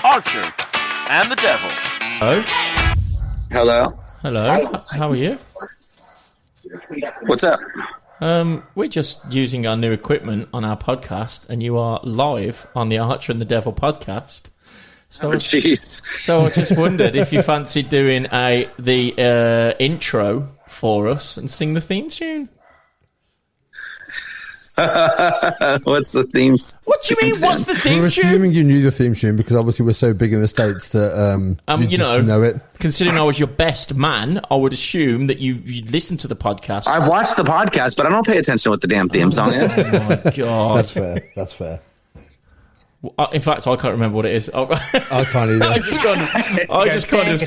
Archer and the Devil. Hello. Hello. How are you? What's up? We're just using our new equipment on our podcast, and you are live on the Archer and the Devil podcast. So, Jeez. So I just wondered if you fancied doing the intro for us and sing the theme tune. What's the themes? What do you mean? What's the theme We're tune? assuming you knew the theme tune because obviously we're so big in the States that you just know it. Considering I was your best man, I would assume that you listened to the podcast. I've watched the podcast, but I don't pay attention to what the damn theme song is. Oh my god, That's fair. That's fair. In fact, I can't remember what it is. I can't either. I just kind of. Is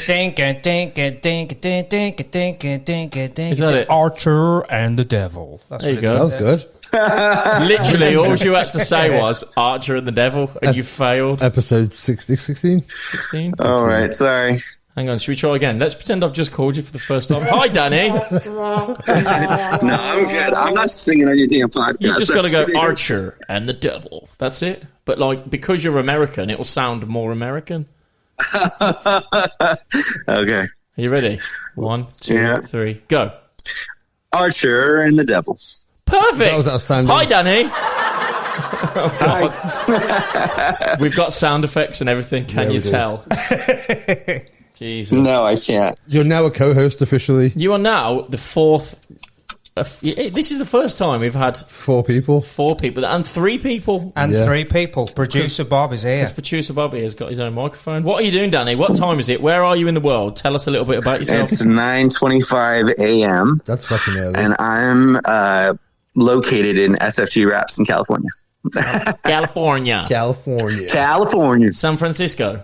that it? Archer and the Devil. That's There you what go. That was good. Literally, all you had to say was Archer and the Devil, and you failed. Episode 16? 16? All right, sorry. Hang on, should we try again? Let's pretend I've just called you for the first time. Hi, Danny. No, I'm good. I'm not singing on your damn podcast. You just got to go Archer and the Devil. That's it. But like, because you're American, it will sound more American. Okay. Are you ready? 1, 2, 3, go. Archer and the Devil. Perfect. That was outstanding. Hi, Danny. Hi. We've got sound effects and everything. Can Yeah, you we do. tell? Jesus. No, I can't. You're now a co-host officially. You are now the fourth. This is the first time we've had 4 people. 4 people and 3 people. And Yeah. 3 people. Producer Bob is here. Because producer Bobby has got his own microphone. What are you doing, Danny? What time is it? Where are you in the world? Tell us a little bit about yourself. It's 9:25 a.m. That's fucking early. and I'm located in SFG Raps in California. California. California. San Francisco.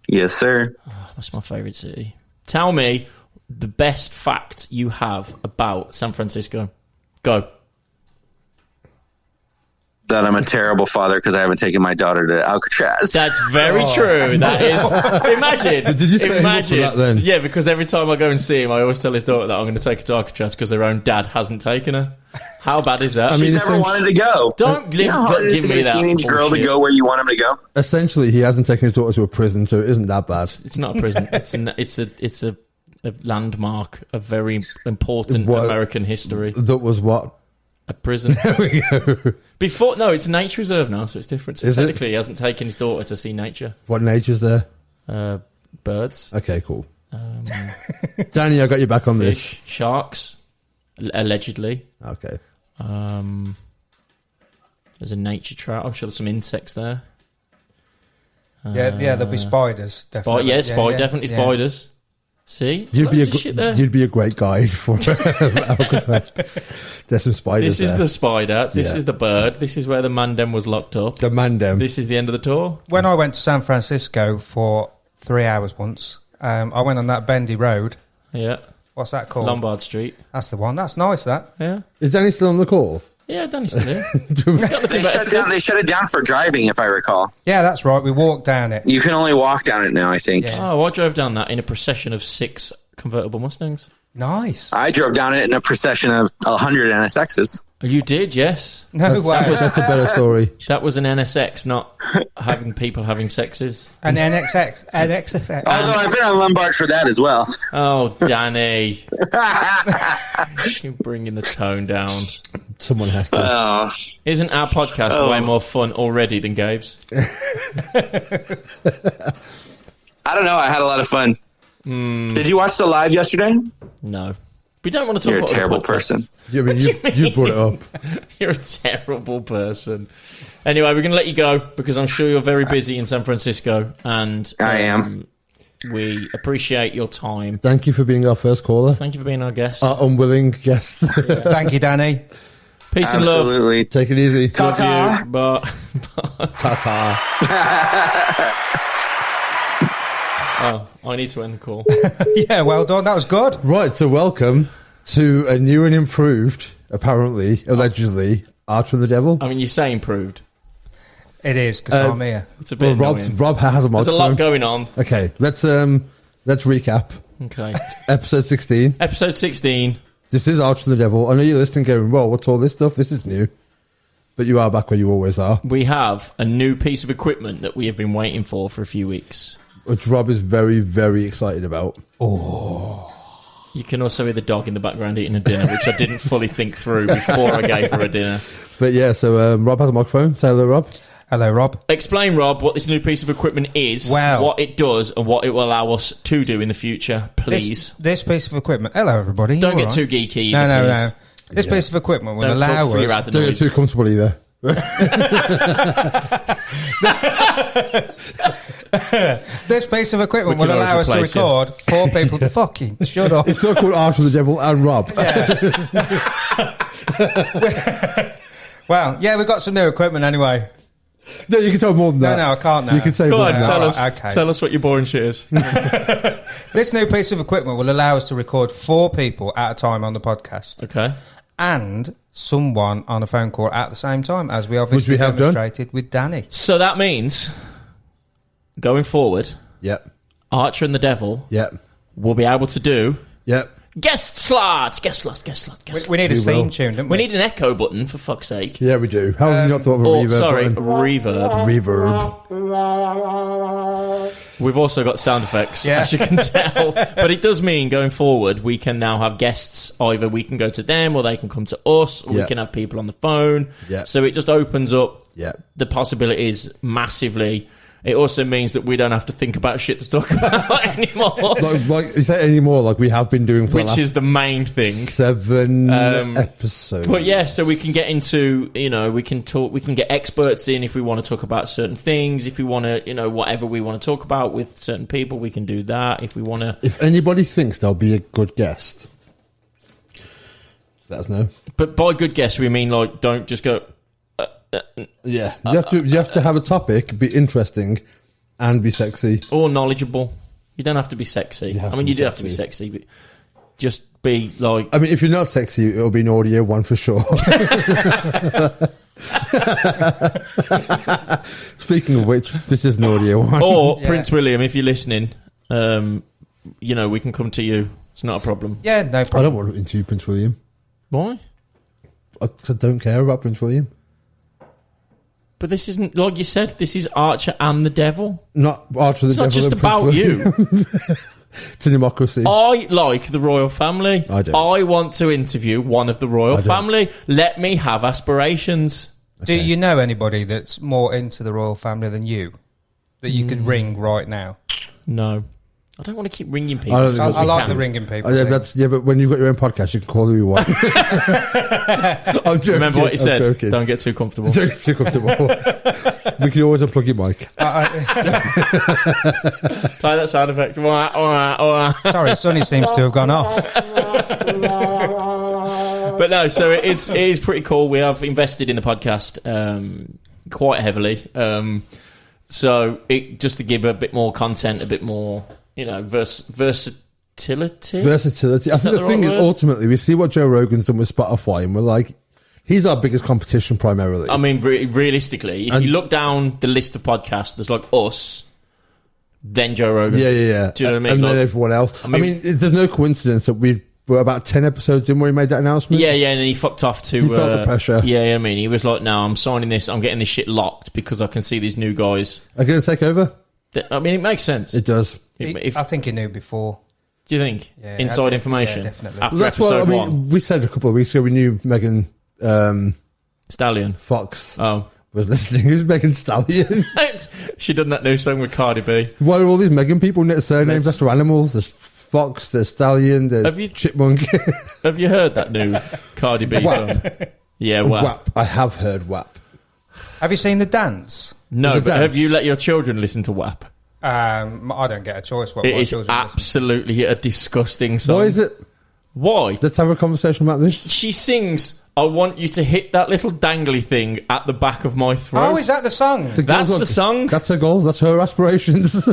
Yes, sir. That's my favourite city. Tell me the best fact you have about San Francisco. Go. That I'm a terrible father because I haven't taken my daughter to Alcatraz. That's very true. That is. Imagine. Did you set him up for that then? Yeah, because every time I go and see him, I always tell his daughter that I'm going to take her to Alcatraz because their own dad hasn't taken her. How bad is that? I mean, She's never wanted to go. don't You know how hard it is give to me get a that teenage girl to bullshit. go where you want him to go? Essentially, he hasn't taken his daughter to a prison, so it isn't that bad. It's not a prison. It's a landmark of very important What? American history. That was what? A prison. There we go. No, it's a nature reserve now, so it's different. So Is it? technically, he hasn't taken his daughter to see nature. What nature's there? Birds, Okay, cool. Danny, I got you back on this. fish, sharks, allegedly. Okay. There's a nature trout. I'm sure there's some insects there. Yeah, there'll be spiders. Definitely. Definitely yeah. spiders. See? You'd be Loads of shit there. you'd be a great guide for Alcatraz. There's some spiders This is there. the spider. This Yeah. is the bird. This is where the Mandem was locked up. The Mandem. This is the end of the tour. When I went to San Francisco for 3 hours once, I went on that bendy road. Yeah. What's that called? Lombard Street. That's the one. That's nice, that. Yeah. Is Danny still on the call? Yeah, Danny's still here. He's got nothing better to do. They shut it down for driving, if I recall. Yeah, that's right. We walked down it. You can only walk down it now, I think. Yeah. Oh, I drove down that in a procession of 6 convertible Mustangs. Nice. I drove down it in a procession of 100 NSXs. You did, yes. No way. That's a better story. That was an NSX, not having people having sexes. An NXX. Although I've been on Lombard for that as well. Oh, Danny. You're bringing the tone down. Someone has to. Oh, Isn't our podcast way more fun already than Gabe's? I don't know. I had a lot of fun. Did you watch the live yesterday? No. We don't want to talk You're a about other terrible podcasts. person. Yeah, I mean, you brought it up. You're a terrible person. Anyway, we're going to let you go because I'm sure you're very busy in San Francisco, and I am. We appreciate your time. Thank you for being our first caller. Thank you for being our guest. Our unwilling guest. Thank you, Danny. Peace and love. Absolutely. Take it easy. Love Ta-ta. you. But Ta-ta. oh, I need to end the call. Yeah, well done. That was good. Right, so welcome to a new and improved, apparently, allegedly, Archer and the Devil. I mean, you say improved. It is, because I'm here. It's a bit Well, annoying. Rob has a There's a microphone. lot going on. Okay, let's recap. Okay. Episode 16. Episode 16. This is Archer and the Devil. I know you're listening going, well, what's all this stuff? This is new. But you are back where you always are, We have a new piece of equipment that we have been waiting for a few weeks. which Rob is very, very excited about. You can also hear the dog in the background eating a dinner, which I didn't fully think through before I gave her a dinner. But yeah, so Rob has a microphone. Say hello, Rob. Hello, Rob. Explain, Rob, what this new piece of equipment is, Well- what it does, and what it will allow us to do in the future, please. This piece of equipment. Hello, everybody. Don't You get all too right? geeky. No, either, no, please. no. This piece of equipment will Don't allow talk through your us. adenoids. Don't get too comfortable either. This piece of equipment We will can allow always us to replace you. record 4 people. Fucking shut up. It's not called Arch of the Devil and Rob. Well, yeah, we've got some new equipment anyway. No, you can tell more than that. No, I can't now. You can say Go more on, than tell that. us. Okay. Tell us what your boring shit is. This new piece of equipment will allow us to record 4 people at a time on the podcast. Okay. And someone on a phone call at the same time, as we obviously Which we have done. demonstrated with Danny. So that means, going forward, Yep. Archer and the Devil Yep. will be able to do Yep. guest slots. Guest slots, guest slots, guest slots. We need a We theme will. tune, don't We we? need an echo button, for fuck's sake. Yeah, we do. How have you not thought of a Or, reverb sorry, button? reverb. Reverb. We've also got sound effects, Yeah. as you can tell. But it does mean, going forward, we can now have guests. Either we can go to them, or they can come to us, or Yeah. we can have people on the phone. Yeah. So it just opens up Yeah. the possibilities massively. It also means that we don't have to think about shit to talk about anymore, Like you say anymore, like we have been doing for the which last is the main thing. 7 Um, episodes. But yeah, so we can get into, we can talk, we can get experts in if we want to talk about certain things, if we want to, whatever we want to talk about with certain people, we can do that. If we want to, If anybody thinks they'll be a good guest, let us know. but by good guess, we mean like, don't just go, Yeah, you have to have a topic, be interesting, and be sexy. or knowledgeable. You don't have to be sexy. You have I mean, to you be do have to be sexy, but just be like, I mean, if you're not sexy, it'll be an audio one for sure. Speaking of which, this is an audio one. or Yeah. Prince William, if you're listening, we can come to you. It's not a problem. Yeah, no I problem. don't want to interview Prince William. Why? I don't care about Prince William. But this isn't, like you said, this is Archer and the Devil. Not Archer the It's not Devil just and Prince about William. you. It's a democracy. I like the royal family. I do. I want to interview one of the royal I don't. family. Let me have aspirations. Do you know anybody that's more into the royal family than you? That you could ring right now? No. I don't want to keep ringing people. I don't think I, that's I like can. the ringing people. Yeah, thing. but when you've got your own podcast, you can call who you want. I'm joking. Remember what you I'm said. joking. Don't get too comfortable. Don't get too comfortable. We can always unplug your mic. Play that sound effect. But Sorry, Sonny seems to have gone off. no, so it is pretty cool. We have invested in the podcast quite heavily. So it just to give a bit more content, a bit more, versatility. Versatility. I Is think that the the thing right is, word? ultimately, we see what Joe Rogan's done with Spotify, and we're like, he's our biggest competition primarily. I mean, realistically, if you look down the list of podcasts, there's like us, then Joe Rogan. Yeah. Do you know what I mean? And then Like- everyone else. I I mean, there's no coincidence that we were about 10 episodes in when he made that announcement. Yeah, and then he fucked off to... He felt the pressure. Yeah, I mean, he was like, no, I'm signing this, I'm getting this shit locked because I can see these new guys. Are going to take over? I mean, it makes sense. It does. If, I think he knew before. do you think? Yeah, Inside I- information? yeah, definitely. After Well, that's what episode I mean. one? We said a couple of weeks ago we knew Megan Stallion. Fox Oh. was listening. Who's Megan Stallion? She done that new song with Cardi B. Why are all these Megan people surnames Let's- after animals? There's Fox, there's Stallion, there's Have you- Chipmunk. Have you heard that new Cardi B WAP. song? Yeah, well. WAP. I have heard WAP. Have you seen the dance? No, Is it but dance? have you let your children listen to WAP? I don't get a choice. What It my is children listen. absolutely a disgusting song. Why is it? Why? Let's have a conversation about this. She sings, I want you to hit that little dangly thing at the back of my throat. Oh, is that the song? The That's girls the song? That's her goals. That's her aspirations.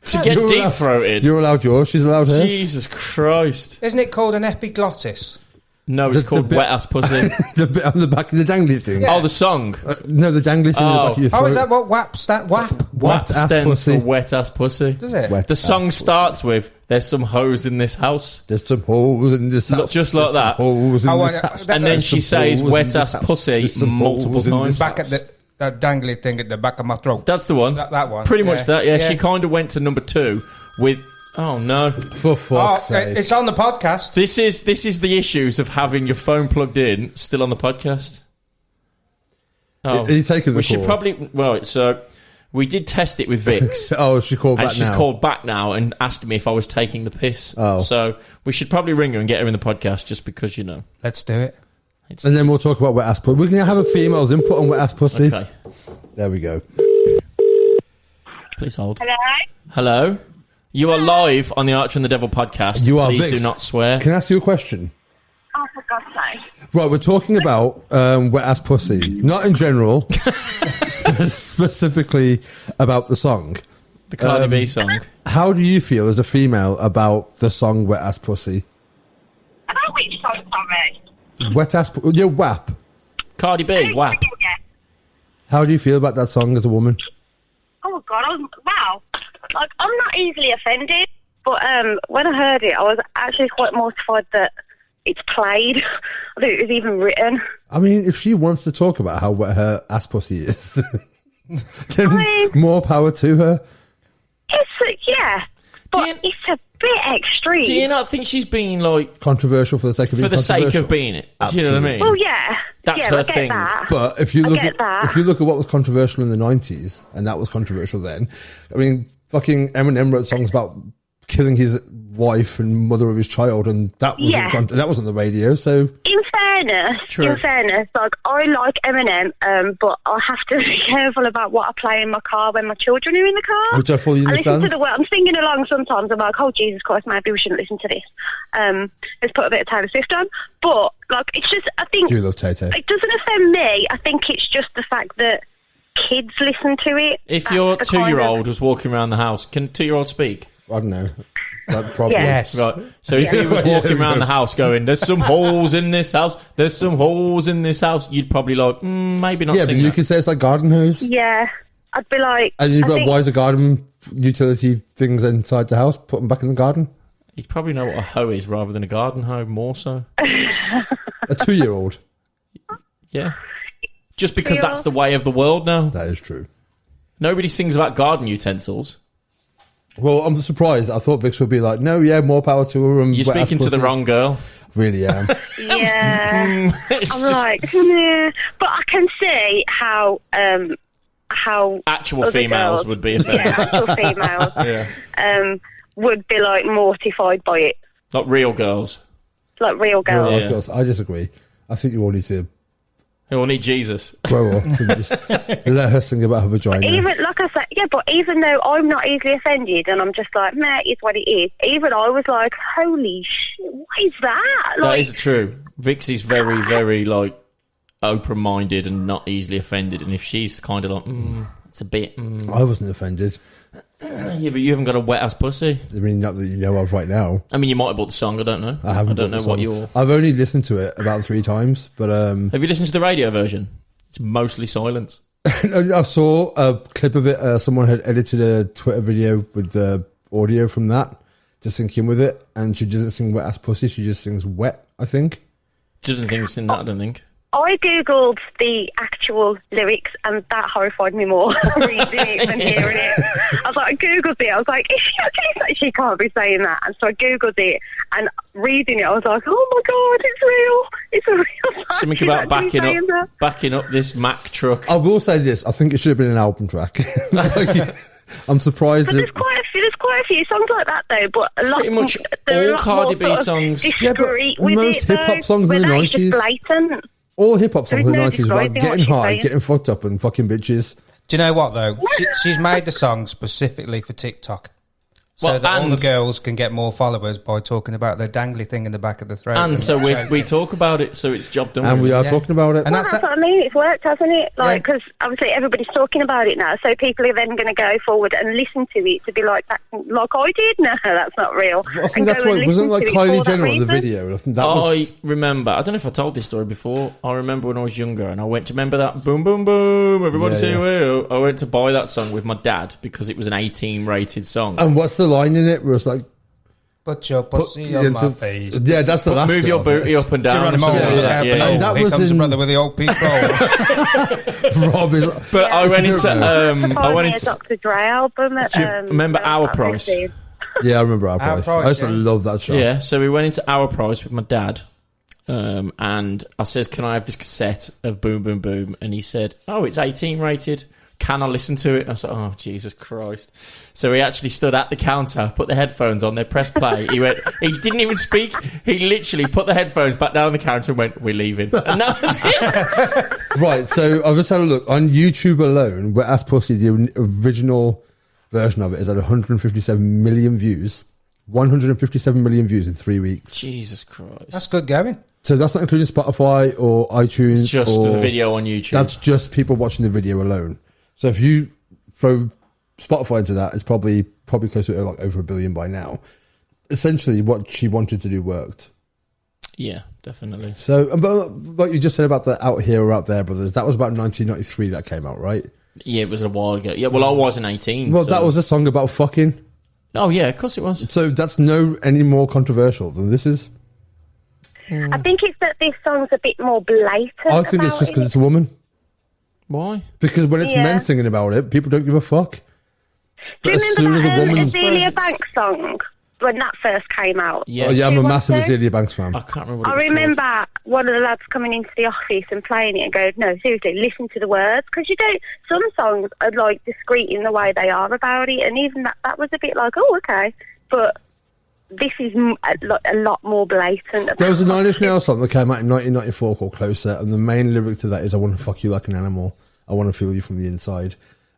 To get You're allowed- deep-throated. You're allowed yours. She's allowed hers. Jesus Christ. Isn't it called an epiglottis? No, it's The called bit- Wet Ass Pussy. The bit on the back of the dangly thing. Yeah. Oh, the song. No, the dangly thing on the back of your throat. Oh, is that what WAP stand? WAP? WAP ass stands pussy. for wet ass pussy. Does it? Wet The ass song pussy. starts with "There's some hoes in this house," There's some holes in this house. Just like There's some that. holes in Oh, this I- house. that- and then There's she some says holes in "wet this ass house. pussy" There's some multiple holes in this times. Back at that dangly thing at the back of my throat. That's the one. That one. Pretty much Yeah. that. Yeah, Yeah. she kind of went to number 2 with. Oh no! For Oh, fuck's sake. it's on the podcast. This is the issues of having your phone plugged in, still on the podcast. Oh, Are you taking the we should call? probably. Well, so we did test it with Vix. Oh, she called And back she's now. called back now and asked me if I was taking the piss. Oh. So we should probably ring her and get her in the podcast just because, you know. Let's do it. It's, And then we'll talk about wet ass pussy. We're going to have a female's input on wet ass pussy. okay. There we go. Please hold. Hello? Hello? You are live on the Archer and the Devil podcast. You are, Please Vix. do not swear. Can I ask you a question? Oh, for God's sake. Right, we're talking about wet ass pussy. Not in general, specifically about the song. The Cardi B song. How do you feel as a female about the song Wet Ass Pussy? About which song, sorry? Wet Ass... Yeah, WAP. Cardi B, WAP. Yeah. How do you feel about that song as a woman? Oh, God. Wow. Like, I'm not easily offended, but when I heard it, I was actually quite mortified that it's played. I think it was even written. I mean, if she wants to talk about how wet her ass pussy is, then I mean- more power to her. Yeah. But you- it's a bit extreme. Do you not think she's being, like, Controversial for the sake of being for the sake controversial. of being it? Do you know what I mean? Well, yeah. That's yeah, her I get thing. That. But if you I look get at that. if you look at what was controversial in the 90s, and that was controversial then, I mean, fucking Eminem wrote songs about killing his wife and mother of his child, and that wasn't Yeah. that wasn't the radio. So In fairness, like I like Eminem, but I have to be careful about what I play in my car when my children are in the car. Which I fully listen understand. to the word. I'm singing along sometimes. I'm like, oh Jesus Christ, maybe we shouldn't listen to this. Let's put a bit of Taylor Swift on. But like, it's just I think do you love Tay-Tay? it doesn't offend me. I think it's just the fact that kids listen to it. If That's your the kind of- 2-year-old was walking around the house, can a 2-year-old speak? I don't know. That probably. Yeah. Yes. Right. So if he was walking around the house going, "There's some holes in this house. There's some holes in this house," you'd probably like, maybe not Yeah, but sing you that. can say it's like garden hose. Yeah, I'd be like, And you'd I be like, think- why is the garden utility things inside the house? Put them back in the garden. You'd probably know what a hoe is rather than a garden hoe, more so. A 2-year-old. Yeah. Just because Yeah. that's the way of the world now. That is true. Nobody sings about garden utensils. Well, I'm surprised. I thought Vix would be like, no, yeah, more power to her. And You're wet ass speaking to the pussies. wrong girl. Really am. yeah. It's I'm just like, yeah. But I can see how actual other females girls- would be offended. yeah, actual females Yeah. would be like mortified by it, Not real girls. like real girls. Well, Yeah. of course, I disagree. I think you all need to Who will need Jesus? grow up and just let her sing about her vagina. Even like I said, yeah, but even though I'm not easily offended, and I'm just like, meh, it's what it is. Even I was like, holy shit, what is that? That Like, is true. Vix is very, very like open-minded and not easily offended. And if she's kind of like, it's a bit, I wasn't offended. yeah, but you haven't got a wet ass pussy. I mean, not that you know of right now. I mean, you might have bought the song. I don't know. I haven't. I don't bought know the what song. your. I've only listened to it about 3 times, but Have you listened to the radio version? It's mostly silence. I saw a clip of it. Someone had edited a Twitter video with the audio from that to sync in with it, and she doesn't sing "wet ass pussy." She just sings "wet." I think. Didn't think it's in that. I don't think. I googled the actual lyrics, and that horrified me more reading it than hearing it. I was like, I googled it. I was like, is she actually saying she can't be saying that? And so I googled it, and reading it, I was like, oh my god, it's real! It's a real. fact. Something She's about actually saying that. backing up this Mack truck. I will say this: I think it should have been an album track. Like, I'm surprised. But there's quite a few songs like that though. But a lot, Pretty much they're a all lot Cardi more B sort of songs. Yeah, but discreet with most it, though, hip-hop songs in where the that is just 90s. blatant. all hip hop songs in the There's no 90s about describing what getting she's high, saying. getting fucked up, and fucking bitches. Do you know what though? She's made the song specifically for TikTok. So Well, that all the and- girls can get more followers by talking about their dangly thing in the back of the throat. And so we choking. talk about it, so it's job done. And we are Yeah. talking about it. And Well, that's that's what I mean. It's worked, hasn't it? Like, Yeah. because obviously everybody's talking about it now, so people are then going to go forward and listen to it to be like, that, like I did. No, that's not real. I think that's why it wasn't like Kylie Jenner on the video. I think that was. I remember, I don't know if I told this story before. I remember when I was younger and I went to remember that boom, boom, boom, everybody Yeah, say yeah. well. I went to buy that song with my dad because it was an 18 rated song. And what's the line in it where it's like, Put your pussy yeah, on my to- face. yeah, that's the last Move bit your of it. booty up and down. or Geronimo, something Yeah, like yeah. that. below. And that Here was comes in- the brother with the old people. Rob is. But I went into, I went a into, Dr. Dre album. Do you remember Our Price? Yeah, I remember Our Price. Price, I used to yeah. love that show. yeah, so we went into Our Price with my dad. And I says, can I have this cassette of Boom Boom Boom? And he said, oh, it's 18 rated. Can I listen to it? And I said, oh, Jesus Christ. So he actually stood at the counter, put the headphones on, they pressed play. He went, he didn't even speak. He literally put the headphones back down on the counter and went, we're leaving. And that was it. Right, so I've just had a look. On YouTube alone, Wet Ass Pussy, the original version of it, is at 157 million views. 157 million views in 3 weeks. Jesus Christ. That's good going. So that's not including Spotify or iTunes. It's just or, the video on YouTube. That's just people watching the video alone. So if you throw Spotify into that, it's probably close to like over 1 billion by now. Essentially, what she wanted to do worked. Yeah, definitely. So, but like you just said about the Out Here or Out There Brothers, that was about 1993 that came out, right? Yeah, it was a while ago. Yeah, well, I wasn't 18. Well, so- that was a song about fucking. Oh, yeah, of course it was. So that's no any more controversial than this is. I think it's that this song's a bit more blatant. I think it's about just because it. it's a woman. Why? Because when it's Yeah. men singing about it, people don't give a fuck. Do But you as soon remember as a that woman, Azealia Banks song when that first came out? Yeah, oh yeah, I'm a Who was massive it? Azealia Banks fan. I can't remember what I it was remember one of the lads coming into the office and playing it and going, no, seriously, listen to the words. Because you don't, some songs are like discreet in the way they are about it. And even that was a bit like, oh, okay. But this is a lot more blatant. There was a about Nine Inch it. Nails song that came out in 1994 called Closer, and the main lyric to that is "I want to fuck you like an animal. I want to feel you from the inside."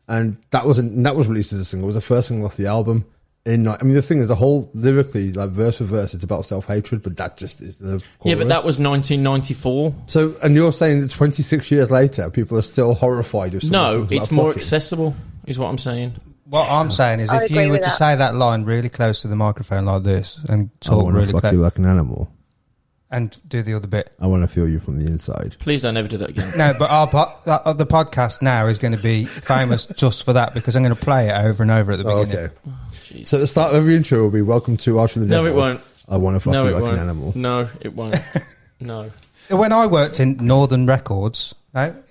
And that was released as a single. It was the first single off the album. I mean, the thing is, the whole lyrically, like verse for verse, it's about self-hatred, but that just is the chorus. Yeah, but that was 1994. So, and you're saying that 26 years later, people are still horrified of someone No, talking it's about more fucking. accessible, is what I'm saying. What I'm saying is, I if agree you were with to that. say that line really close to the microphone like this and I talk want to really fuck you close like an animal. and do the other bit. I want to feel you from the inside. Please don't ever do that again. No, but the podcast now is going to be famous just for that because I'm going to play it over and over at the Oh, beginning. okay. Jeez. So the start of every intro will be "Welcome to Archer the No, Devil." it won't. I want to fuck No, you it like won't. an animal. No, it won't. No. When I worked in Northern Records,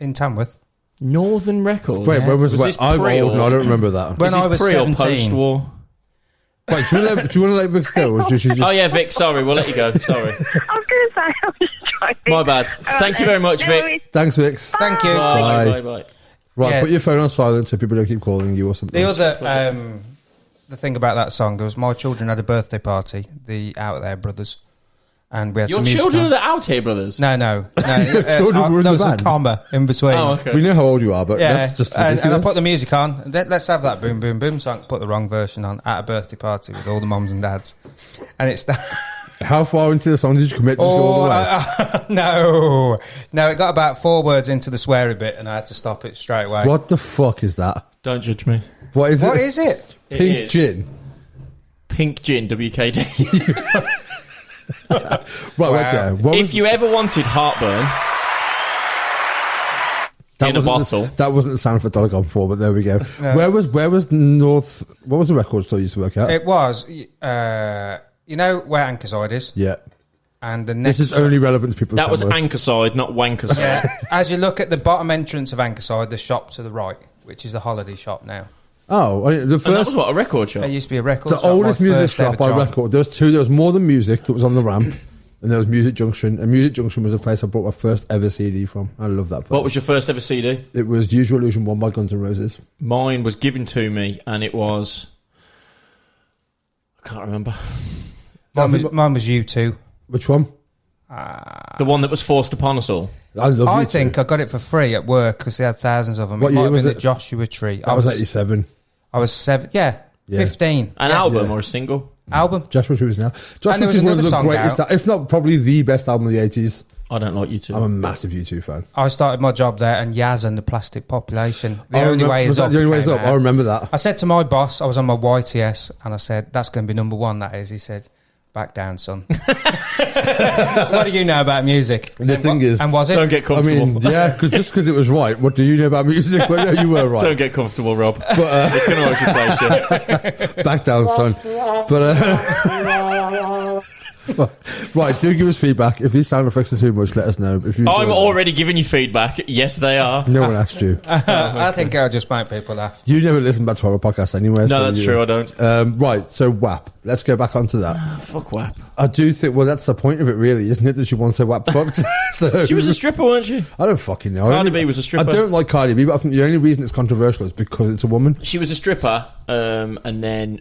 in Tamworth, Northern Records. Wait, when was this I'm pre old and I or- don't remember that. when Is I this was pre or 17, post-war? Wait, do you want to let Vic go? Or does she just... Oh yeah, Vic. Sorry, we'll let you go. Sorry, I was going to say, I was trying. my bad. Thank you very much, No, Vic. Thanks, Vix. thank you. Bye, Bye. bye, bye. Right, Yeah. put your phone on silent so people don't keep calling you or something. The other, the thing about that song was my children had a birthday party, the Out There Brothers, and we had Your some music children on. are the Out Here Brothers. No. children were in there the was a band? comma in between. Oh, okay. We know how old you are, but Yeah, that's just and I ridiculous. put the music on. Let's have that boom, boom, boom song. Put the wrong version on at a birthday party with all the mums and dads, and it's How far into the song did you commit? Just go all the way? no. It got about 4 words into the sweary bit, and I had to stop it straight away. What the fuck is that? Don't judge me. What is What it? is it? It Pink is. gin. Pink gin, WKD. Right, wait there. What If was, you ever wanted heartburn in a wasn't bottle, that wasn't the sound for Donegal before, but there we go. Where was North? What was the record store you used to work at? It was. You know where Ankerside is, Yeah, and the next. this is only relevant to people. that was Tamworth. Anchorside, not Wankerside. Yeah. As you look at the bottom entrance of Ankerside, the shop to the right, which is a holiday shop now. Oh, the And that was first, what, a record shop? There used to be a record the shop. oldest my music first ever shop I job. record. There was two. There was More Than Music that was on the ramp, and there was Music Junction. And Music Junction was a place I bought my first ever CD from. I love that place. What was your first ever CD? It was Use Your Illusion 1 by Guns N' Roses. Mine was given to me, and it was... I can't remember. Mine was U2. Which one? The one that was forced upon us all. I love I you think I got it for free at work because they had thousands of them. What it might year have was been it? the Joshua Tree. That was 87. I was 7. Yeah. Yeah. 15. An album or a single? Album. Joshua Tree was now. Joshua And there was Tree is one of another the song greatest, out. if not probably the best album of the 80s. I don't like U2. I'm a massive U2 fan. I started my job there, and Yaz and the Plastic Population. The only way was is that up. The only way is came up. out. I remember that. I said to my boss, I was on my YTS, and I said, "That's going to be number one." That is. He said, "Back down, son." What do you know about music? The thing is, and was it? Don't get I comfortable. mean, yeah, just because it was right. What do you know about music? Well, yeah, you were right. Don't get comfortable, Rob. But, They can always replace you. back down, son. But right, do give us feedback. If these sound effects are too much, let us know. If you I'm enjoy already giving you feedback. Yes, they are. them. No one asked you. I think I'll just make people laugh. You never listen back to our podcast anyway. No, that's true. I don't. Right, so WAP. Let's go back onto that. Fuck WAP. I do think, well, that's the point of it, really, isn't it? That she wants her WAP fucked. So She was a stripper, weren't she? I don't fucking know. Cardi B was a stripper. I don't like Cardi B, but I think the only reason it's controversial is because it's a woman. She was a stripper, and then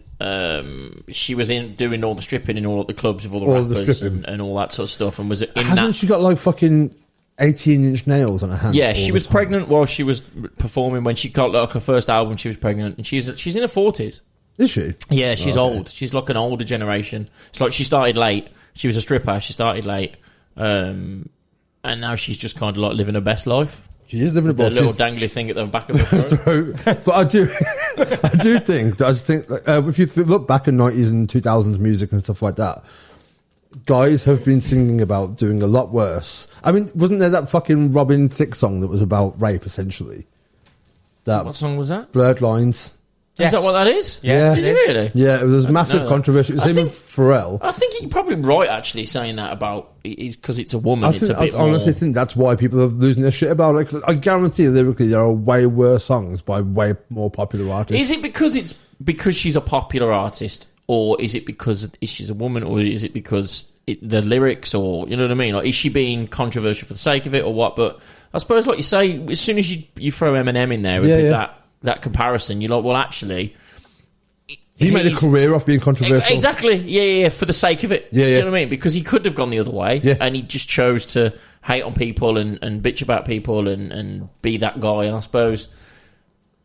she was in doing all the stripping in all of the clubs with all the All the rappers stripping. and all that sort of stuff, and was in Hasn't that. she got like fucking 18-inch nails on her hand? Yeah, all she the was time? pregnant while she was performing. When she got like her first album, she was pregnant, and she's in her 40s. Is she? Yeah, she's Okay. old. She's like an older generation. It's like she started late. She was a stripper. She started late, and now she's just kind of like living her best life. She is living a The boss. little dangly thing at the back of her throat. But I do think if you look back at 90s and 2000s music and stuff like that, guys have been singing about doing a lot worse. I mean, wasn't there that fucking Robin Thicke song that was about rape, essentially? That What song was that? Blurred Lines. Is that what that is? Yes, Is it it is. really? Yeah, it was didn't massive know that. controversy. It was I him and think- Pharrell. I think you're probably right, actually, saying that about is because it's a woman. It's a bit I honestly more. think that's why people are losing their shit about it. 'Cause I guarantee lyrically there are way worse songs by way more popular artists. Is it because she's a popular artist, or is it because she's a woman, or is it because the lyrics, or you know what I mean? Like, is she being controversial for the sake of it, or what? But I suppose, like you say, as soon as you throw Eminem in there with that comparison, you're like, well, actually. He made a he's- career off being controversial. Exactly. Yeah, for the sake of it. Yeah, Do yeah. you know what I mean? Because he could have gone the other way, Yeah. and he just chose to hate on people and bitch about people and be that guy. And I suppose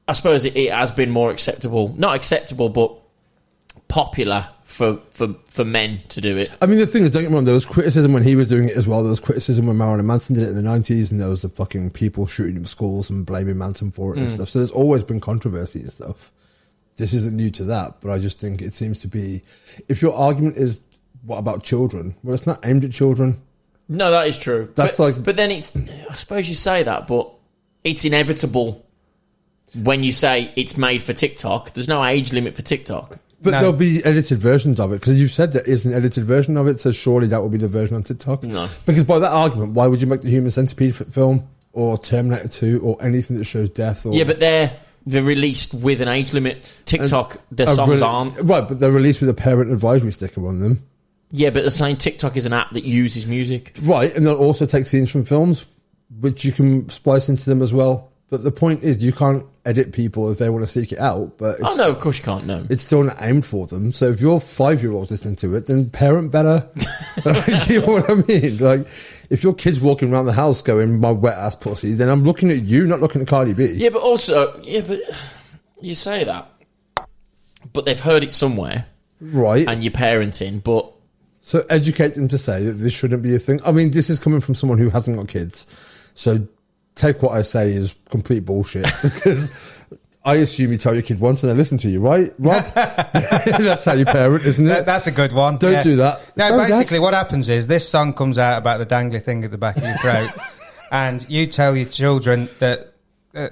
it has been more acceptable, not acceptable, but popular for men to do it. I mean, the thing is, don't get me wrong, there was criticism when he was doing it as well. There was criticism when Marilyn Manson did it in the 90s, and there was the fucking people shooting up schools and blaming Manson for it and stuff. So there's always been controversy and stuff. This isn't new to that, but I just think it seems to be... If your argument is, what about children? Well, it's not aimed at children. No, that is true. That's but, like- But then it's... I suppose you say that, but it's inevitable when you say it's made for TikTok. There's no age limit for TikTok. But No. there'll be edited versions of it, because you've said there is an edited version of it, so surely that will be the version on TikTok. No. Because by that argument, why would you make the Human Centipede film, or Terminator 2, or anything that shows death? Or Yeah, but they're released with an age limit. TikTok, their I've songs really- aren't. Right, but they're released with a parent advisory sticker on them. Yeah, but they're saying TikTok is an app that uses music. Right, and they'll also take scenes from films, which you can splice into them as well. But the point is, you can't edit people if they want to seek it out. But it's, Oh, no, of course you can't, no. it's still not aimed for them. So if your 5-year-old's listening to it, then parent better. You know what I mean? Like, if your kid's walking around the house going, "My wet ass pussy," then I'm looking at you, not looking at Cardi B. Yeah, but also, but you say that, but they've heard it somewhere, Right. and you're parenting, but So educate them to say that this shouldn't be a thing. I mean, this is coming from someone who hasn't got kids. So take what I say as complete bullshit, because I assume you tell your kid once and they listen to you, right, Rob? That's how you parent, isn't it? That's a good one. Don't Yeah. do that. No, Sorry, Dad. basically what happens is this song comes out about the dangly thing at the back of your throat, and you tell your children that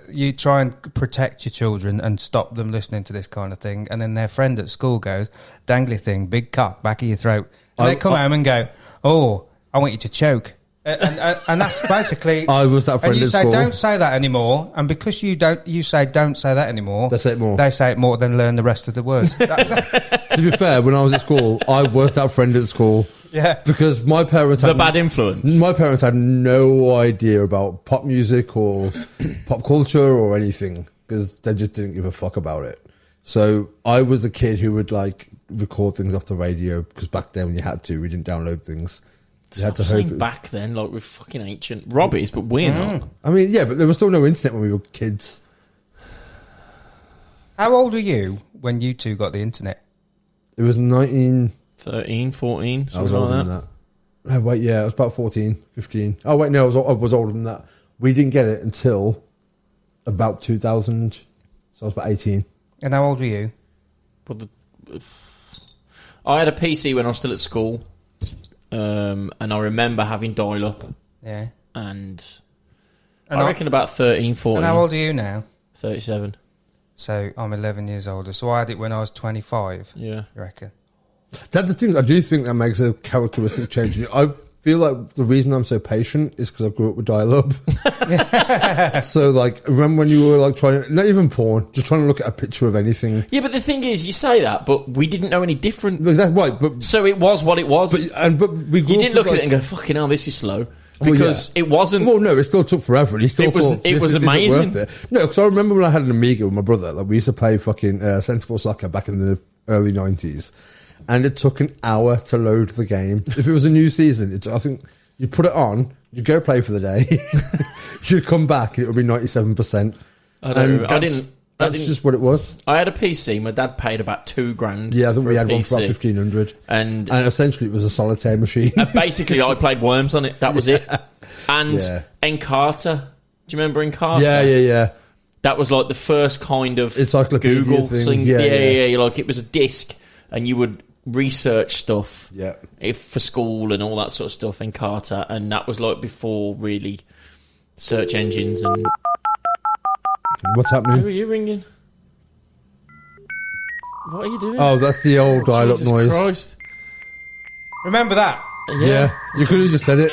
you try and protect your children and stop them listening to this kind of thing, and then their friend at school goes, "Dangly thing, big cock, back of your throat," and they come home and go, "Oh, I want you to choke." And that's basically. I was that friend and you at say, school. "Don't say that anymore," and because you say, "Don't say that anymore," They say it more. They say it more than learn the rest of the words. To be fair, when I was at school, I was that friend at school. Yeah. Because my parents the had bad influence. My parents had no idea about pop music or pop culture or anything, because they just didn't give a fuck about it. So I was the kid who would like record things off the radio, because back then when you had to, we didn't download things. You had Stop to saying hope. back then, like we're fucking ancient Robbies, but we're not. I mean, yeah, but there was still no internet when we were kids. How old were you when you two got the internet? It was 19... 13, 14, I was something older like than that. that. Oh, wait, yeah, I was about 14, 15. Oh, wait, no, I was older than that. We didn't get it until about 2000, so I was about 18. And how old were you? But I had a PC when I was still at school, and I remember having dial-up, Yeah. and And I reckon about 13, 14. And how old are you now? 37. So I'm 11 years older. So I had it when I was 25. Yeah. You reckon? That's the thing. I do think that makes a characteristic change. I feel like the reason I'm so patient is because I grew up with dial-up. So, like, remember when you were like trying, not even porn, just trying to look at a picture of anything. Yeah, but the thing is, you say that, but we didn't know any different. Exactly right, but So it was what it was. we grew You up didn't look with, at it and go, fucking hell, this is slow. Well, Because yeah. it wasn't... Well, no, it still took forever. And he still It was- thought, it this was isn't amazing. worth it. No, because I remember when I had an Amiga with my brother, like we used to play fucking Sensible Soccer back in the early 90s, and it took an hour to load the game. If it was a new season, I think you put it on, you go play for the day, you'd come back and it would be 97%. I don't know. That's just what it was. I had a PC. My dad paid about $2,000. Yeah, I think for we a had one for about PC. 1,500. And And essentially it was a solitaire machine. basically, I played Worms on it. That was it. And Yeah. Encarta. Do you remember Encarta? Yeah. That was like the first kind of Encyclopedia Google thing. Yeah. Yeah. Like it was a disc, and you would research stuff Yeah. for school and all that sort of stuff. Encarta, and that was like before really search engines. And What's who are happening? you ringing? What are you doing? Oh, that's the old dial-up Jesus noise. Christ. Remember that? Yeah, you could have just said it.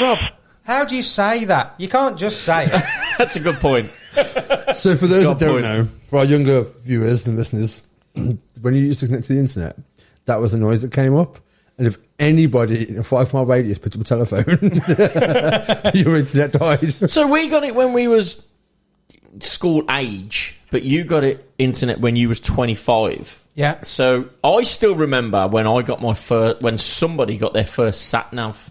Rob. How do you say that? You can't just say it. That's a good point. So for those Got that don't point. know, for our younger viewers and listeners, when you used to connect to the internet, that was the noise that came up. And if anybody in a 5 mile radius picked up a telephone, your internet died. So we got it when we was school age, but you got it internet when you was 25. Yeah. So I still remember when I got my first, when somebody got their first sat nav.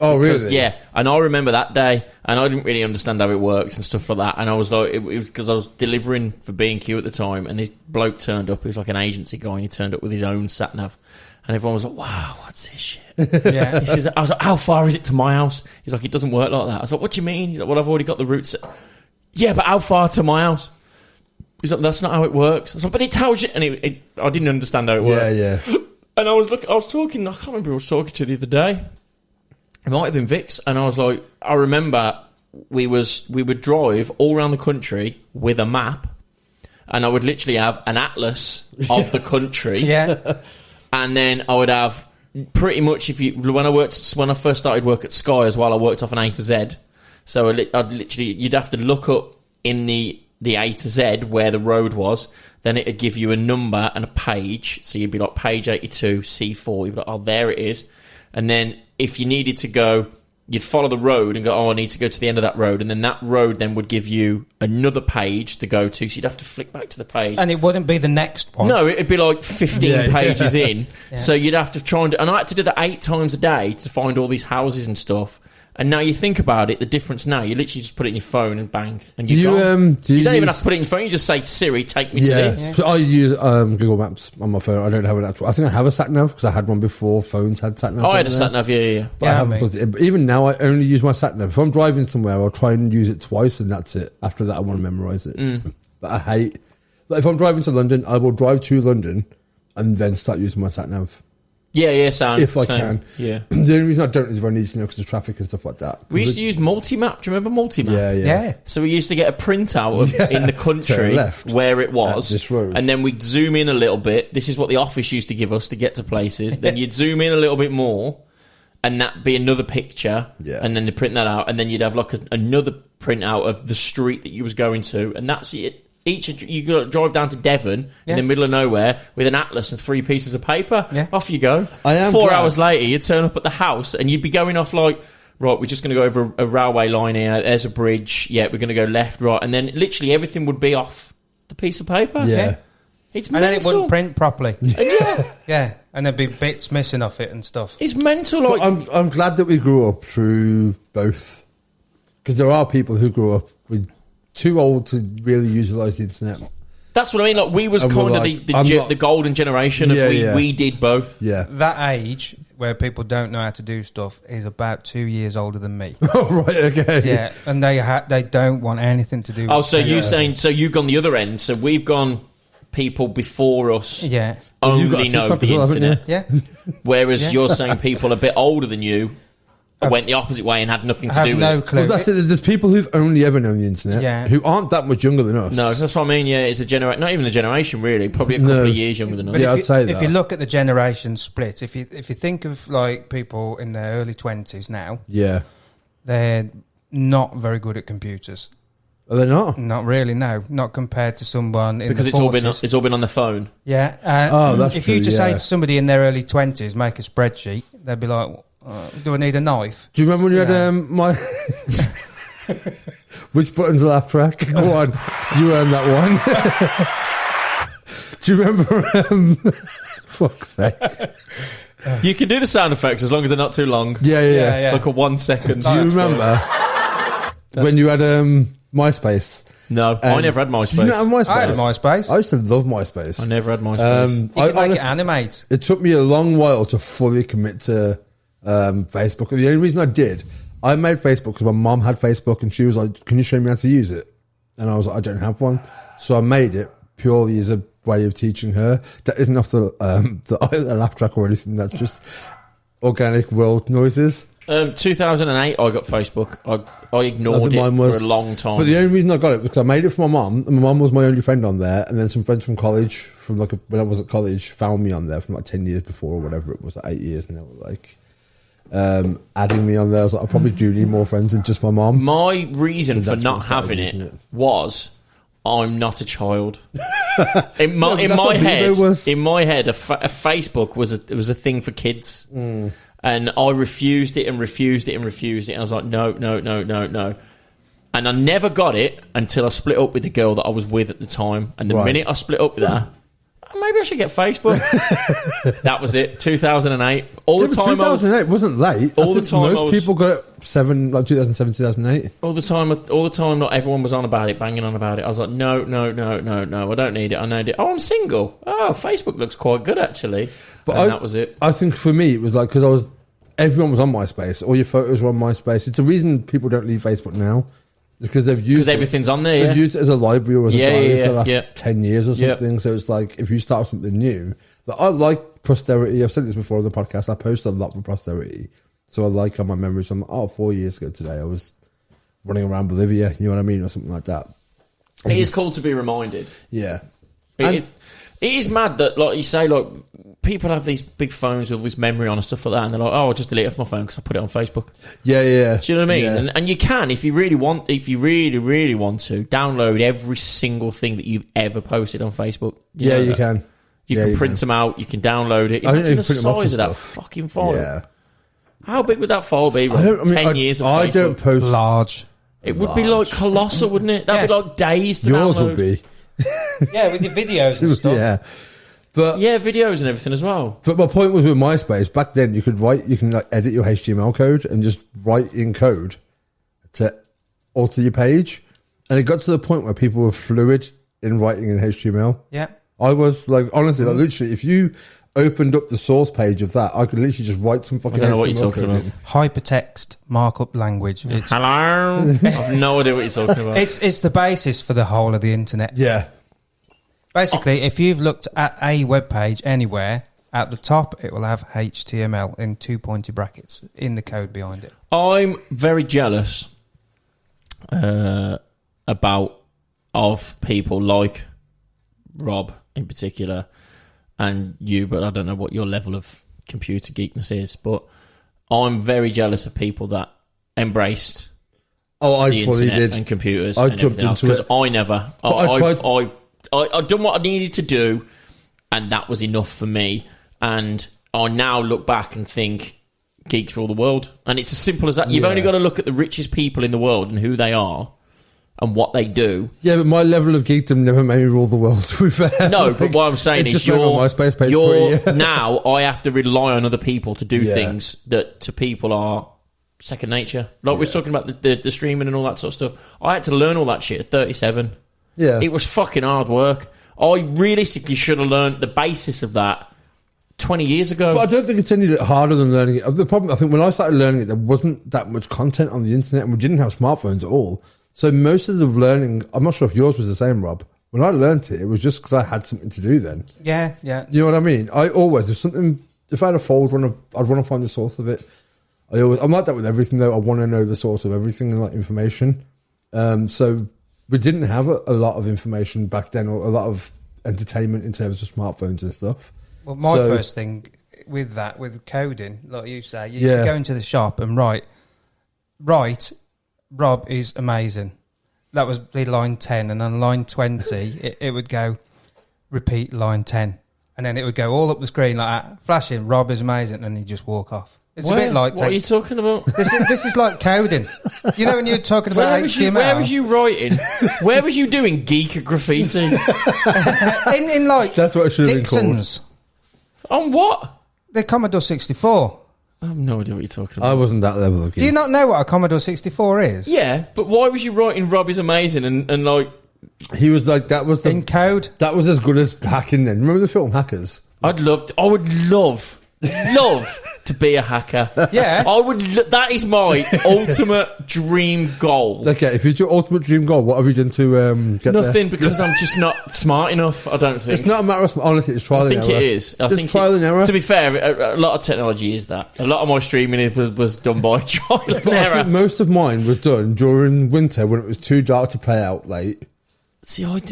Oh, Because, really? yeah, and I remember that day, and I didn't really understand how it works and stuff like that. And I was like, it was because I was delivering for B&Q at the time, and this bloke turned up. He was like an agency guy, and he turned up with his own sat nav, and everyone was like, "Wow, what's this shit?" Yeah. He says, I was like, "How far is it to my house?" He's like, "It doesn't work like that." I was like, "What do you mean?" He's like, "Well, I've already got the route set." Yeah, but how far to my house? He's like, "That's not how it works." I was like, "But it tells you," and I didn't understand how it worked. Yeah. And I was talking. I can't remember who I was talking to the other day. It might have been Vix, and I was like, I remember we would drive all around the country with a map, and I would literally have an atlas of the country, Yeah. and then I would have pretty much when I first started work at Sky as well, I worked off an A to Z, so I'd literally you'd have to look up in the A to Z where the road was. Then it'd give you a number and a page, so you'd be like page 82 C4. You'd be like, oh, there it is, and then if you needed to go, you'd follow the road and go, oh, I need to go to the end of that road. And then that road then would give you another page to go to. So you'd have to flick back to the page. And it wouldn't be the next one. No, it'd be like 15 Yeah, pages in. Yeah. So you'd have to try and I had to do that 8 times a day to find all these houses and stuff. And now you think about it, the difference now, you literally just put it in your phone and bang. And Do you're you, gone. do you You don't even use- have to put it in your phone. You just say, Siri, take me to Yeah. this. So I use Google Maps on my phone. I don't have an actual. I think I have a sat nav because I had one before phones had sat nav. Oh, I had a sat nav, yeah. But Yeah, I haven't mate. plugged it in. But even now, I only use my sat nav. If I'm driving somewhere, I'll try and use it twice, and that's it. After that, I want to memorize it. But I hate. Like if I'm driving to London, I will drive to London and then start using my sat nav Yeah, sound. if I same. can. Yeah. The only reason I don't is if I need to know because of traffic and stuff like that. We used to use Multimap. Do you remember Multimap? Yeah. Yeah. So we used to get a printout of in the To country the left. where it was, At this road. and then we'd zoom in a little bit. This is what the office used to give us to get to places. Then you'd zoom in a little bit more, and that'd be another picture. Yeah. And then they print that out, and then you'd have like another printout of the street that you was going to, and that's it. You got to drive down to Devon Yeah. in the middle of nowhere with an atlas and 3 pieces of paper. Yeah. Off you go. I am 4 glad- hours later, you'd turn up at the house and you'd be going off like, right, we're just going to go over a railway line here. There's a bridge. Yeah, we're going to go left, right. And then literally everything would be off the piece of paper. Yeah. It's And mental. then it wouldn't print properly. Yeah. Yeah. And there'd be bits missing off it and stuff. It's mental. But Like, I'm glad that we grew up through both because there are people who grew up with too old to really utilise the internet. That's what I mean. Like we was And kind we're of like, the golden generation. Of we did both. Yeah. That age where people don't know how to do stuff is about 2 years older than me. Oh, right, okay. Yeah, and they don't want anything to do with Oh, so you technology. saying so you've gone the other end? So we've gone people before us. Yeah. You've got Only a know TikTok the as well, haven't internet. Yeah. Whereas Yeah. you're saying people a bit older than you went the opposite way and had nothing to have do with no it. clue. Well, that's it. There's people who've only ever known the internet, Yeah. who aren't that much younger than us. No, that's what I mean. Yeah, it's a generation. Not even a generation, really. Probably a couple No. of years younger than us. But Yeah, if I'd say if that. you look at the generation split, if you think of like people in their early 20s now, Yeah. they're not very good at computers. Are they not? Not really, no. Not compared to someone in Because the it's all been 40s. it's all been on the phone. Yeah. Oh, that's if true, you just say yeah. to somebody in their early 20s, make a spreadsheet, they'd be like, do I need a knife? Do you remember when you Yeah. had my... Which button's the lap track? Go on. You earned that one. Do you remember... Fuck's sake. You can do the sound effects as long as they're not too long. Yeah. Like a 1 second. Do you remember when you had MySpace? No, I never had Did you not have MySpace. MySpace? I had a MySpace. I used to love MySpace. I never had MySpace. You could make it animate. It took me a long while to fully commit to Facebook. And the only reason I did, I made Facebook because my mom had Facebook and she was like, can you show me how to use it? And I was like, I don't have one. So I made it purely as a way of teaching her. That isn't off the laugh track or anything. That's just organic world noises. 2008, I got Facebook. I ignored That's what it mine was. for a long time. But the only reason I got it was because I made it for my mum, and my mum was my only friend on there, and then some friends from college, from like when I was at college, found me on there from like 10 years before or whatever it was, like 8 years, and they were like adding me on there. I was like, I probably do need more friends than just my mum. My reason So for that's not what started having using it it. was I'm not a child. In No, my that's what Bebo was. in my head, a Facebook was a thing for kids, and I refused it and refused it and refused it. And I was like, no. And I never got it until I split up with the girl that I was with at the time. And the Right. minute I split up with her, maybe I should get Facebook. That was it. 2008. All the time I was 2008 wasn't late. All I the think time I most was- people got it 2007, 2008. All the time, not everyone was on about it, banging on about it. I was like, no, I don't need it. I need it. Oh, I'm single. Oh, Facebook looks quite good, actually. But that was it. I think for me, it was like, because everyone was on MySpace. All your photos were on MySpace. It's the reason people don't leave Facebook now. It's because they've used Because everything's on there, They've yeah. used it as a library or as Yeah, a diary yeah, for the last yeah. 10 years or Yeah. something. So it's like, if you start something new, like, I like posterity. I've said this before on the podcast. I post a lot for posterity. So I like on my memories. I'm like, 4 years ago today, I was running around Bolivia, you know what I mean? Or something like that. It is cool to be reminded. Yeah. It is mad that, like you say, like people have these big phones with this memory on and stuff like that, and they're like, "Oh, I'll just delete it off my phone because I put it on Facebook." Yeah. Do you know what I mean? Yeah. And you can, if you really want, if you really want to, download every single thing that you've ever posted on Facebook. Yeah, know you that? can. You Yeah, can you print them out. You can download it. I didn't Imagine even the print them off size and of that stuff. fucking file. Yeah. How big would that file be? I Years of I Facebook. don't post. Large. It would be like colossal, wouldn't it? That'd be like days to Yours download. would be. Yeah, with your videos and stuff. Yeah. But Yeah, videos and everything as well. But my point was with MySpace, back then you can like edit your HTML code and just write in code to alter your page. And it got to the point where people were fluid in writing in HTML. Yeah. I was like, honestly, like literally, if you opened up the source page of that, I could literally just write some fucking I don't know what HTML you're talking code about. in. Hypertext markup language. It's, Hello? I've no idea what you're talking about. it's the basis for the whole of the internet. Yeah. Basically, if you've looked at a web page anywhere, at the top it will have HTML in 2 pointy brackets in the code behind it. I'm very jealous of people like Rob in particular and you, but I don't know what your level of computer geekness is, but I'm very jealous of people that embraced Oh, I the fully internet did. and computers. I and jumped everything else, into it. because I never. I've done what I needed to do, and that was enough for me. And I now look back and think geeks rule the world, and it's as simple as that. You've Yeah. only got to look at the richest people in the world and who they are and what they do. Yeah, but my level of geekdom never made me rule the world, to be fair. No, Like, but what I'm saying it is just made my MySpace page pretty, yeah. now I have to rely on other people to do Yeah. things that to people are second nature. Like we were talking about the streaming and all that sort of stuff. I had to learn all that shit at 37. Yeah. It was fucking hard work. I realistically should have learned the basis of that 20 years ago. But I don't think it's any harder than learning it. The problem, I think, when I started learning it, there wasn't that much content on the internet, and we didn't have smartphones at all. So most of the learning, I'm not sure if yours was the same, Rob. When I learned it was just because I had something to do then. Yeah. You know what I mean? If I had a fold, I'd want to find the source of it. I'm like that with everything, though. I want to know the source of everything and like information. So we didn't have a lot of information back then, or a lot of entertainment in terms of smartphones and stuff. Well, my first thing with coding, like you say, you should go into the shop and write, Rob is amazing. That was the line 10, and on line 20, it would go, repeat line 10. And then it would go all up the screen like that, flashing, Rob is amazing, and he'd just walk off. It's a bit like... What are you talking about? This is like coding. You know when you were talking about HTML? Where was you writing? Where was you doing geek graffiti? in like That's what it should have been called. Dixon's. On what? The Commodore 64. I have no idea what you're talking about. I wasn't that level of geek. Do you not know what a Commodore 64 is? Yeah, but why was you writing Rob is amazing and like... He was like, that was In code? That was as good as hacking then. Remember the film Hackers? I would love to be a hacker. Yeah. That is my ultimate dream goal. Okay, if it's your ultimate dream goal, what have you done to get Nothing, there? because I'm just not smart enough, I don't think. It's not a matter of... Honestly, it's trial and error. I think it is. It's trial and error. To be fair, a lot of technology is that. A lot of my streaming was done by trial and But I error. think most of mine was done during winter when it was too dark to play out late. See, When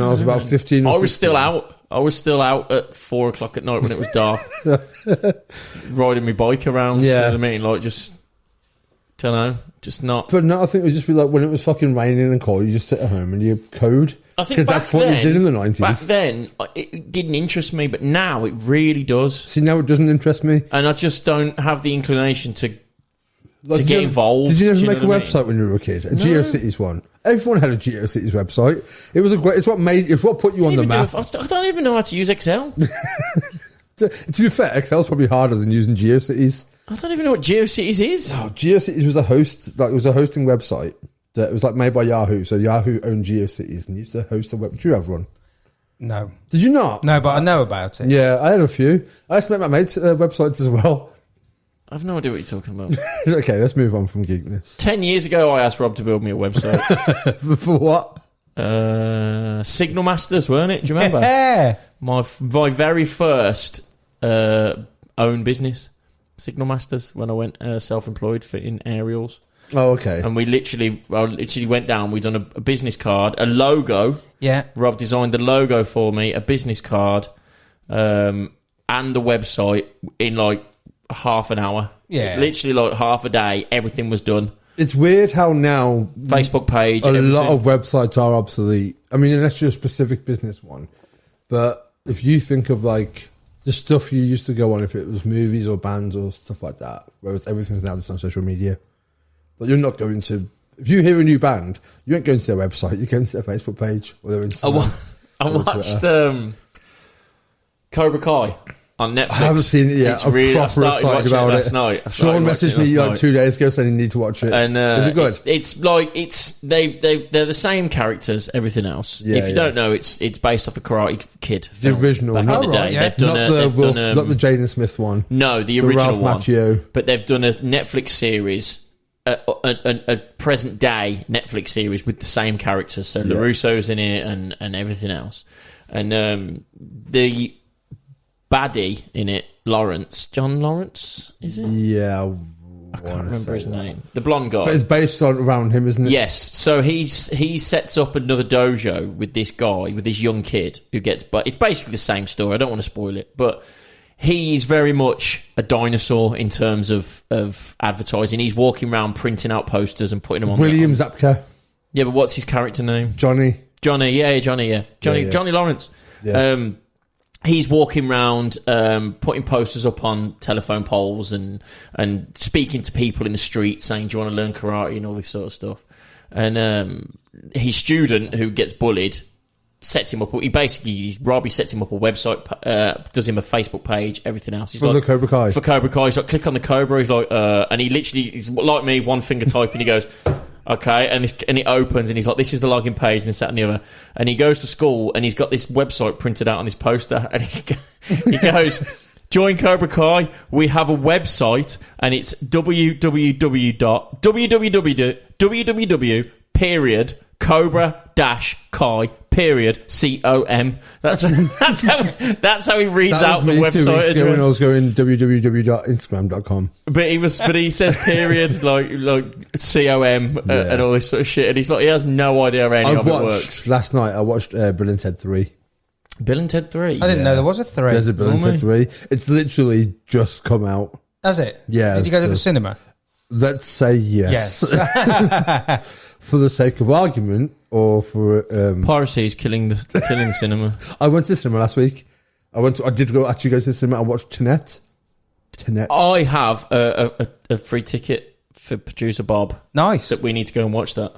I was about 15 or I was 16. still out. I was still out at 4 o'clock at night when it was dark, riding my bike around. Yeah. You know what I mean? Like, just, don't know, just not. But no, I think it would just be like when it was fucking raining and cold, you just sit at home and you code. I think 'Cause back that's what then, you did in the 90s. Back then, it didn't interest me, but now it really does. See, now it doesn't interest me. And I just don't have the inclination to Like, get involved. Did you never do make a know what I mean? website when you were a kid? A GeoCities one. Everyone had a GeoCities website. It was it's what put you on the map. I don't even know how to use Excel. To be fair, Excel's probably harder than using GeoCities. I don't even know what GeoCities is. Oh, GeoCities was it was a hosting website that was like made by Yahoo. So Yahoo owned GeoCities and used to host a web. Did you have one? No. Did you not? No, but I know about it. Yeah, I had a few. I used to make my mates' websites as well. I have no idea what you're talking about. Okay, let's move on from geekness. 10 years ago, I asked Rob to build me a website. For what? Signal Masters, weren't it? Do you remember? Yeah. My very first own business, Signal Masters, when I went self-employed in aerials. Oh, okay. And I literally went down. We'd done a business card, a logo. Yeah. Rob designed the logo for me, a business card, and the website in like half an hour. Yeah. Literally like half a day. Everything was done. It's weird how now Facebook page. a everything. lot of websites are obsolete. I mean, unless you're a specific business one. But if you think of like the stuff you used to go on, if it was movies or bands or stuff like that, whereas everything's now just on social media. But you're not going to... If you hear a new band, you ain't going to their website. You're going to their Facebook page or their Instagram. I watched Cobra Kai on Netflix. I haven't seen it yet. It's I'm really, I proper started excited watching about it it. last night. I started Sean watching messaged it me last like night. 2 days ago saying you need to watch it. And is it good? It's like they're the same characters, everything else. Yeah, if you yeah. don't know, it's based off the Karate Kid The film original, back not- in the Oh, right, day. yeah. They've done not the Jaden Smith one. no, the The original Ralph one. Macchio. But they've done a Netflix series, a present day Netflix series with the same characters. So Yeah. LaRusso's in it and everything else. And the baddie in it, John Lawrence, is it? Yeah, I can't remember his name. The blonde guy. But it's based on around him, isn't it? Yes, so he sets up another dojo with this guy, with this young kid who gets... But it's basically the same story. I don't want to spoil it, but he's very much a dinosaur in terms of advertising. He's walking around printing out posters and putting them on. William Zabka, Yeah, but what's his character name? Johnny. Johnny. Yeah. Johnny Lawrence. Yeah. He's walking around, putting posters up on telephone poles and speaking to people in the street, saying, "Do you want to learn karate?" and all this sort of stuff. And his student, who gets bullied, sets him up. Robbie sets him up a website, does him a Facebook page, everything else. He's For the Cobra Kai. For Cobra Kai, he's like, click on the Cobra. He's like, and he literally, he's like me, one finger typing. He goes, okay, and it opens, and he's like, this is the login page, and this, that, and the other. And he goes to school, and he's got this website printed out on his poster, and he goes, join Cobra Kai. We have a website, and it's www.cobra-kai.com. That's how he reads That out was the me 2 weeks website ago when I address. was going www.instagram.com. But he says period like com and all this sort of shit, and he's like, he has no idea how any of it works. Last night I watched Bill and Ted 3. Bill and Ted 3. I didn't know there was a 3. There's a Bill and Ted 3. It's literally just come out. Has it? Yeah, Did you go to the so- cinema? Let's say yes. Yes. For the sake of argument, or for Piracy is killing the cinema. I went to the cinema last week. I did go to the cinema. I watched Tenet. I have a free ticket for producer Bob Nice. that we need to go and watch that.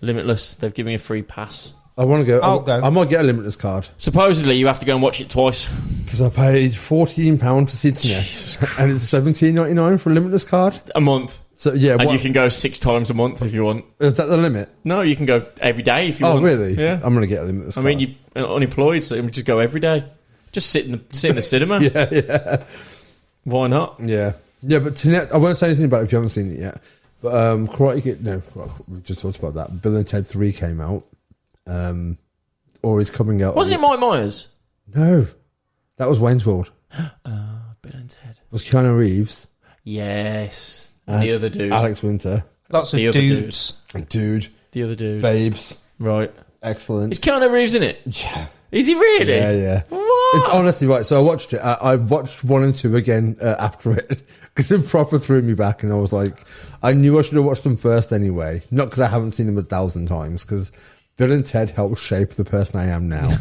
Limitless. They've given me a free pass. I want to go. I'll go. I might get a Limitless card Supposedly, you have to go and watch it twice. because I paid £14 to see Jesus Tenet, and it's $17.99 for a Limitless card. A month. So yeah, And what, you can go 6 times a month if you want. is that the limit? No, you can go every day if you Oh want. really? Yeah. I'm gonna get a Limitless I card. mean, you're unemployed, so you just go every day. Just sit in the cinema. yeah. Why not? Yeah, but Tenet, I won't say anything about it if you haven't seen it yet. But Karate Kid, no, we just talked about that. Bill and Ted 3 came out, or is coming out. Wasn't it Mike Myers? No, that was Wayne's World. Bill and Ted. It was Keanu Reeves, Yes. And the other dude. Alex Winter, Lots of The other dudes. dude, The other dude. babes, Right. excellent. Is Keanu Reeves in it? Yeah, Is he really? yeah. What? It's honestly right. So I watched it. I watched 1 and 2 again after it because it proper threw me back, and I was like, I knew I should have watched them first anyway. Not because I haven't seen them 1,000 times, because Bill and Ted helped shape the person I am now.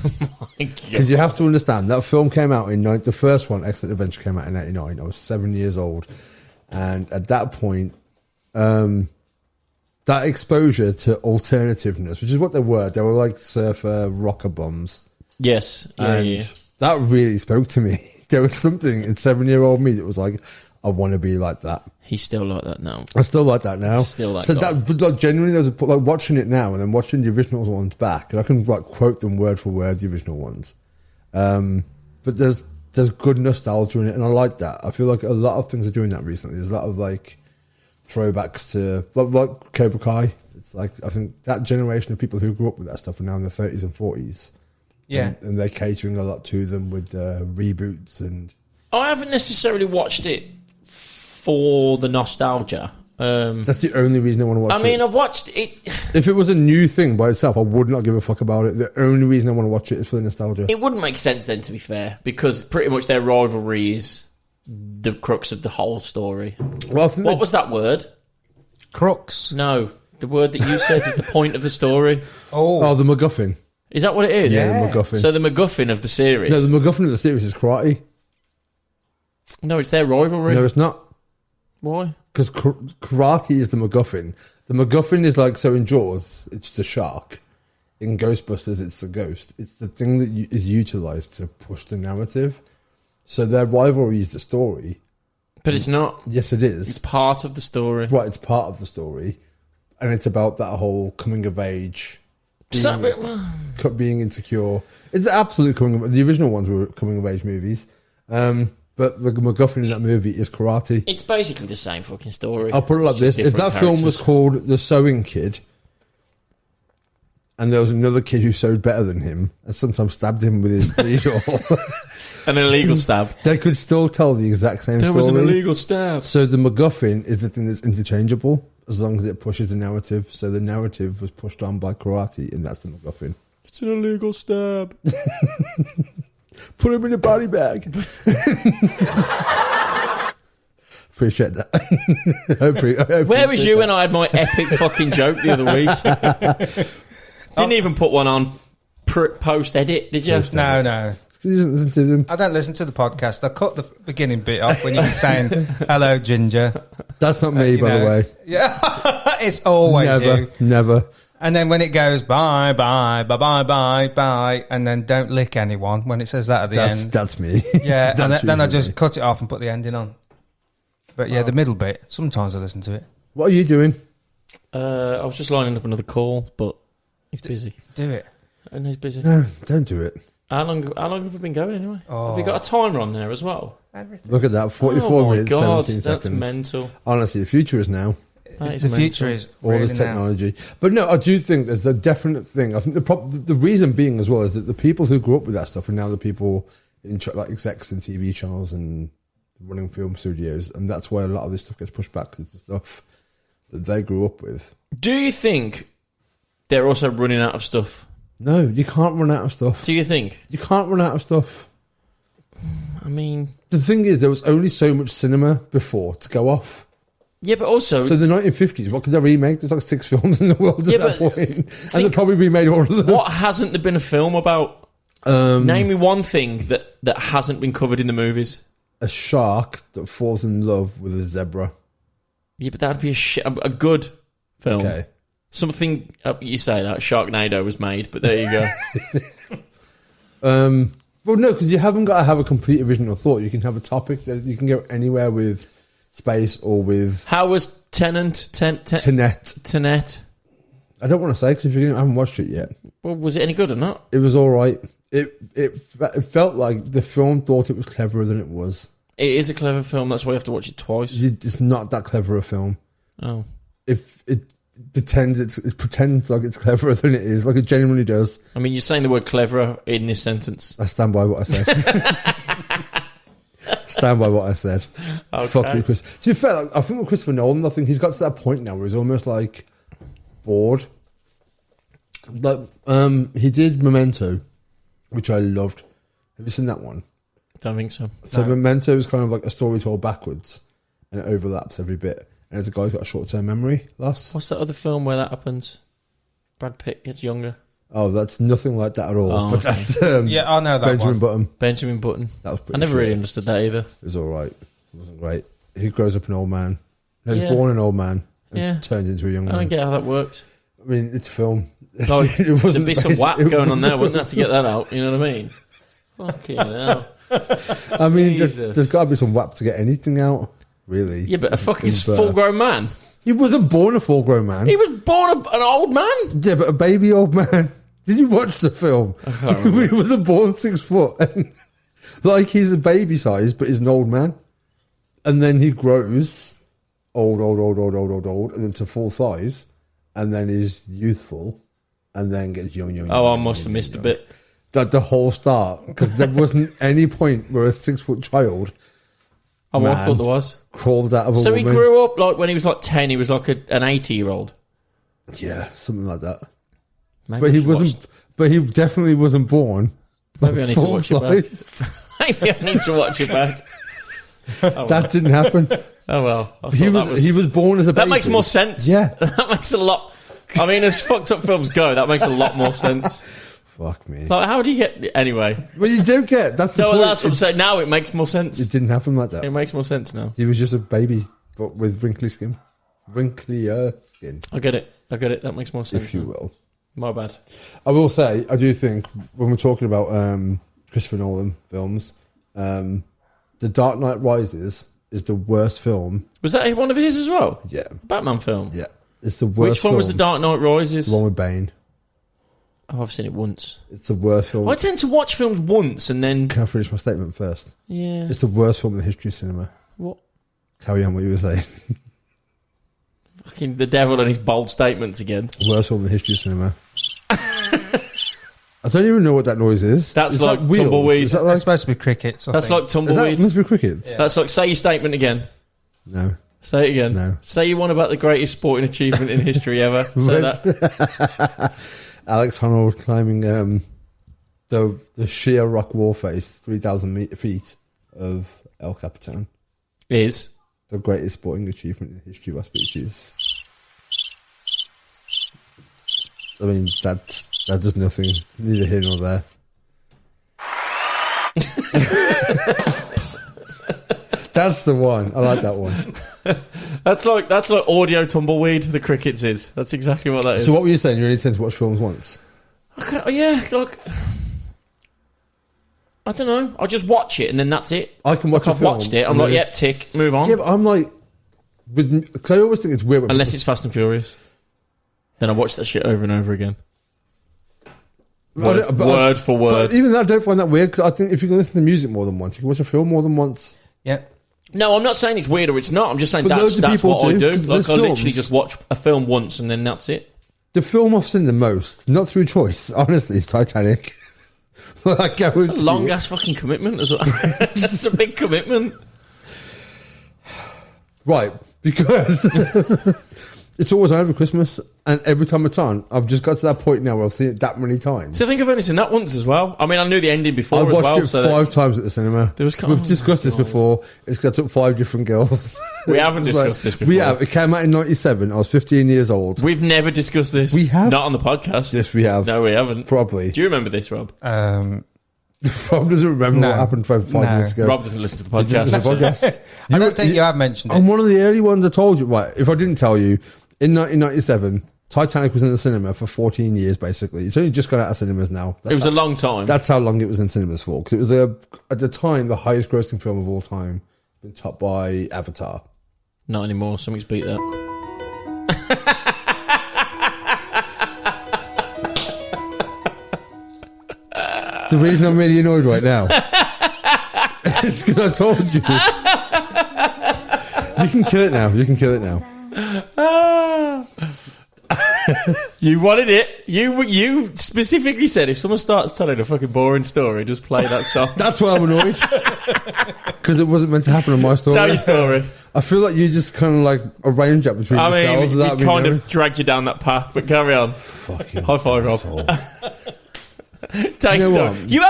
Because you have to understand that film came out in the first one, Excellent Adventure, came out in '89. I was 7 years old, and at that point, that exposure to alternativeness, which is what they were like surfer rocker bums. Yes. Yeah, And yeah. that really spoke to me. There was something in 7-year-old me that was like, I want to be like that. He's still like that now. I still like that now. Still that so guy. that, but like genuinely, there was like watching it now and then watching the original ones back, and I can like quote them word for word, the original ones. But there's good nostalgia in it, and I like that. I feel like a lot of things are doing that recently. There's a lot of like throwbacks to like Cobra Kai. It's like, I think that generation of people who grew up with that stuff are now in their 30s and 40s. Yeah. And they're catering a lot to them with reboots and... I haven't necessarily watched it for the nostalgia. That's the only reason I want to watch it. I mean, I've watched it. If it was a new thing by itself, I would not give a fuck about it. The only reason I want to watch it is for the nostalgia. It wouldn't make sense then, to be fair, because pretty much their rivalry is the crux of the whole story. Well, I think What was that word? Crooks. No, the word that you said is the point of the story. Oh, the MacGuffin. Is that what it is? Yeah, the MacGuffin. So the MacGuffin of the series. No, the MacGuffin of the series is karate. No, it's their rivalry. No, it's not. Why? Because karate is the MacGuffin. The MacGuffin is like, so in Jaws, it's the shark. In Ghostbusters, it's the ghost. It's the thing that is utilised to push the narrative. So their rivalry is the story. But it's not. Yes, it is. It's part of the story. Right, it's part of the story. And it's about that whole coming of age, being insecure. It's absolute coming of... The original ones were coming of age movies. But the MacGuffin in that movie is karate. It's basically the same fucking story. I'll put it like It's just this. If that different film was characters. called The Sewing Kid, and there was another kid who sewed better than him, and sometimes stabbed him with his needle, An illegal stab. they could still tell the exact same There story. was an illegal stab. So the MacGuffin is the thing that's interchangeable, as long as it pushes the narrative. So the narrative was pushed on by karate, and that's the MacGuffin. It's an illegal stab. Put him in a body bag. Appreciate that. Hopefully Where was you when I had my epic fucking joke the other week? Didn't even put one on post edit, did you? No. You didn't listen to them. I don't listen to the podcast. I cut the beginning bit off when you were saying, hello, Ginger. That's not me, You by the know. way. Yeah, it's always Never, you. never. And then when it goes bye, bye, bye, bye, bye, bye, and then don't lick anyone, when it says that at the end. That's me. Yeah, and That's then I usually just me. cut it off and put the ending on. But yeah, the middle bit, sometimes I listen to it. What are you doing? I was just lining up another call, but he's busy. Do it. And he's busy. No, don't do it. How long have we been going anyway? Oh. Have we got a timer on there as well? Everything. Look at that, 44 oh my minutes, God, 17 that's seconds. mental. Honestly, the future is now. That is The mental. future is All really this now. technology. But no, I do think there's a definite thing. I think the reason being as well is that the people who grew up with that stuff are now the people in like execs and TV channels and running film studios, and that's why a lot of this stuff gets pushed back, because the stuff that they grew up with. Do you think they're also running out of stuff? No, you can't run out of stuff. Do you think? You can't run out of stuff. I mean, The thing is, there was only so much cinema before to go off. yeah, but also, So the 1950s, what could they remake? There's like 6 films in the world at Yeah, that but point. And they'll probably remade all of them. what hasn't there been a film about? Name me one thing that hasn't been covered in the movies. A shark that falls in love with a zebra. Yeah, but that'd be a good film. Okay. Something, you say that, Sharknado was made, but there you go. Well, no, because you haven't got to have a complete original thought. You can have a topic. You can go anywhere with space or with How was Tenet? Tenet. I don't want to say because if you haven't watched it yet, Well, was it any good or not? it was all right. It felt like the film thought it was cleverer than it was. It is a clever film, that's why you have to watch it twice. It's not that clever a film. Oh. If it pretends it pretends like it's cleverer than it is, like it genuinely does. I mean, you're saying the word cleverer in this sentence. I stand by what I said. Stand by what I said. Okay. Fuck you, Chris. To be fair, like, I think with Christopher Nolan, I think he's got to that point now where he's almost like bored. Like, he did Memento, which I loved. Have you seen that one? Don't think so. So Memento is kind of like a story told backwards, and it overlaps every bit. And there's a guy who's got a short-term memory loss. What's that other film where that happens? Brad Pitt gets younger. Oh, that's nothing like that at all. Oh, but okay. that's Yeah, I know that Benjamin one. Button. Benjamin Button. That was pretty I never shit. really understood that either. It was all right. It wasn't great. He grows up an old man. No, he's Yeah. born an old man and Yeah. turns into a young I man. don't get how that worked. I mean, it's a film. Like, It wasn't there'd be some based- whack it going on there, wouldn't there, wasn't- to get that out? You know what I mean? Fucking hell. I mean, Jesus. there's got to be some whack to get anything out, really. Yeah, but a fucking Is, full-grown man. He wasn't born a full-grown man. He was born an old man. Yeah, but a baby old man. Did you watch the film? He wasn't born 6 foot. And, like, he's a baby size, but he's an old man. And then he grows old, and then to full size. And then he's youthful. And then gets young. Oh, I must have missed a bit. Like the whole start. Because there wasn't any point where a 6 foot child I Man. thought there was. crawled out of a So woman. he grew up, like, when he was, like, 10, he was, like, an 80-year-old. Yeah, something like that. Maybe But I he should watch- wasn't. But he definitely wasn't born. Maybe I need to full watch it back. size. Maybe I need to watch it back. That didn't happen. Oh, well. I He thought was he was born as a baby. That makes more sense. Yeah. That makes a lot... I mean, as fucked up films go, that makes a lot more sense. Fuck me. Like, how do you get... Anyway. Well, you don't get. That's the So point. that's what I'm saying. Now it makes more sense. It didn't happen like that. It makes more sense now. He was just a baby, but with wrinkly skin, wrinklier skin, I get it. That makes more sense. if you now. will. My bad. I will say, I do think when we're talking about Christopher Nolan films, The Dark Knight Rises is the worst film. Was that one of his as well? Yeah, Batman film? yeah. It's the worst. Which one was The film. Dark Knight Rises? The one with Bane. Oh, I've seen it once. It's the worst film. I tend to watch films once and then... Can I finish my statement first? Yeah. It's the worst film in the history of cinema. What? Carry on what you were saying. Fucking the devil and his bold statements again. Worst film in the history of cinema. I don't even know what that noise is. That's Is like that wheels? tumbleweed. Is that It's like, supposed to be crickets. I That's think. like is that, tumbleweed. must be crickets? That's like, say your statement again. No. Say it again. No. Say you one about the greatest sporting achievement in history ever. Say that. Alex Honnold climbing the sheer rock wall face, 3,000 feet of El Capitan. Is. The greatest sporting achievement in the history of our species. I mean, that does nothing. Neither here nor there. That's the one. I like that one. That's like audio tumbleweed. The Crickets is. That's exactly what that is. So what were you saying? You only tend to watch films once? Okay, yeah, like I don't know. I'll just watch it and then that's it. I can watch a I've film. watched it. I'm and like, then yep, it's- tick, move on. Yeah, but I'm like, because I always think it's weird. When Unless it's Fast and Furious, then I watch that shit over and over again. Word for word. But even that, I don't find that weird because I think if you can listen to music more than once, you can watch a film more than once. Yeah. No, I'm not saying it's weird or it's not. I'm just saying But that's loads of people what I do, do. 'cause Like there's I literally films- just watch a film once and then that's it. The film I've seen the most, not through choice, honestly, is Titanic. I It's a long ass fucking commitment as well. It's a big commitment. Right, because it's always over Christmas, and every time it's on, I've just got to that point now where I've seen it that many times. So I think I've only seen that once as well. I mean, I knew the ending before I've as watched well. it So 5 times at the cinema. There was- We've discussed this God. before. It's 'cause I took 5 different girls. We haven't It's discussed this before. We have. It came out in 97. I was 15 years old. We've never discussed this. We have? Not on the podcast. Yes, we have. No, we haven't. Probably. Do you remember this, Rob? Rob doesn't remember No. what happened 5 No. minutes ago. Rob doesn't listen to the This is a podcast. podcast. I don't think you have mentioned it. I'm one of the early ones I told you. Right, if I didn't tell you, in 1997, Titanic was in the cinema for 14 years, basically. It's only just gone out of cinemas now. It was a long time. That's how long it was in cinemas for. Because it was, at the time, the highest grossing film of all time. Been topped by Avatar. Not anymore. Something's beat that. The reason I'm really annoyed right now is because I told you. You can kill it now. You can kill it now. You wanted it. You specifically said if someone starts telling a fucking boring story, just play that song. That's why I'm annoyed. Because it wasn't meant to happen in my story. Tell your story. I feel like you just kind of like arrange that between I yourselves mean, without it me kind knowing. of dragged you down that path, but carry on. Fucking High five, Rob. asshole. Tell You your know story. what? You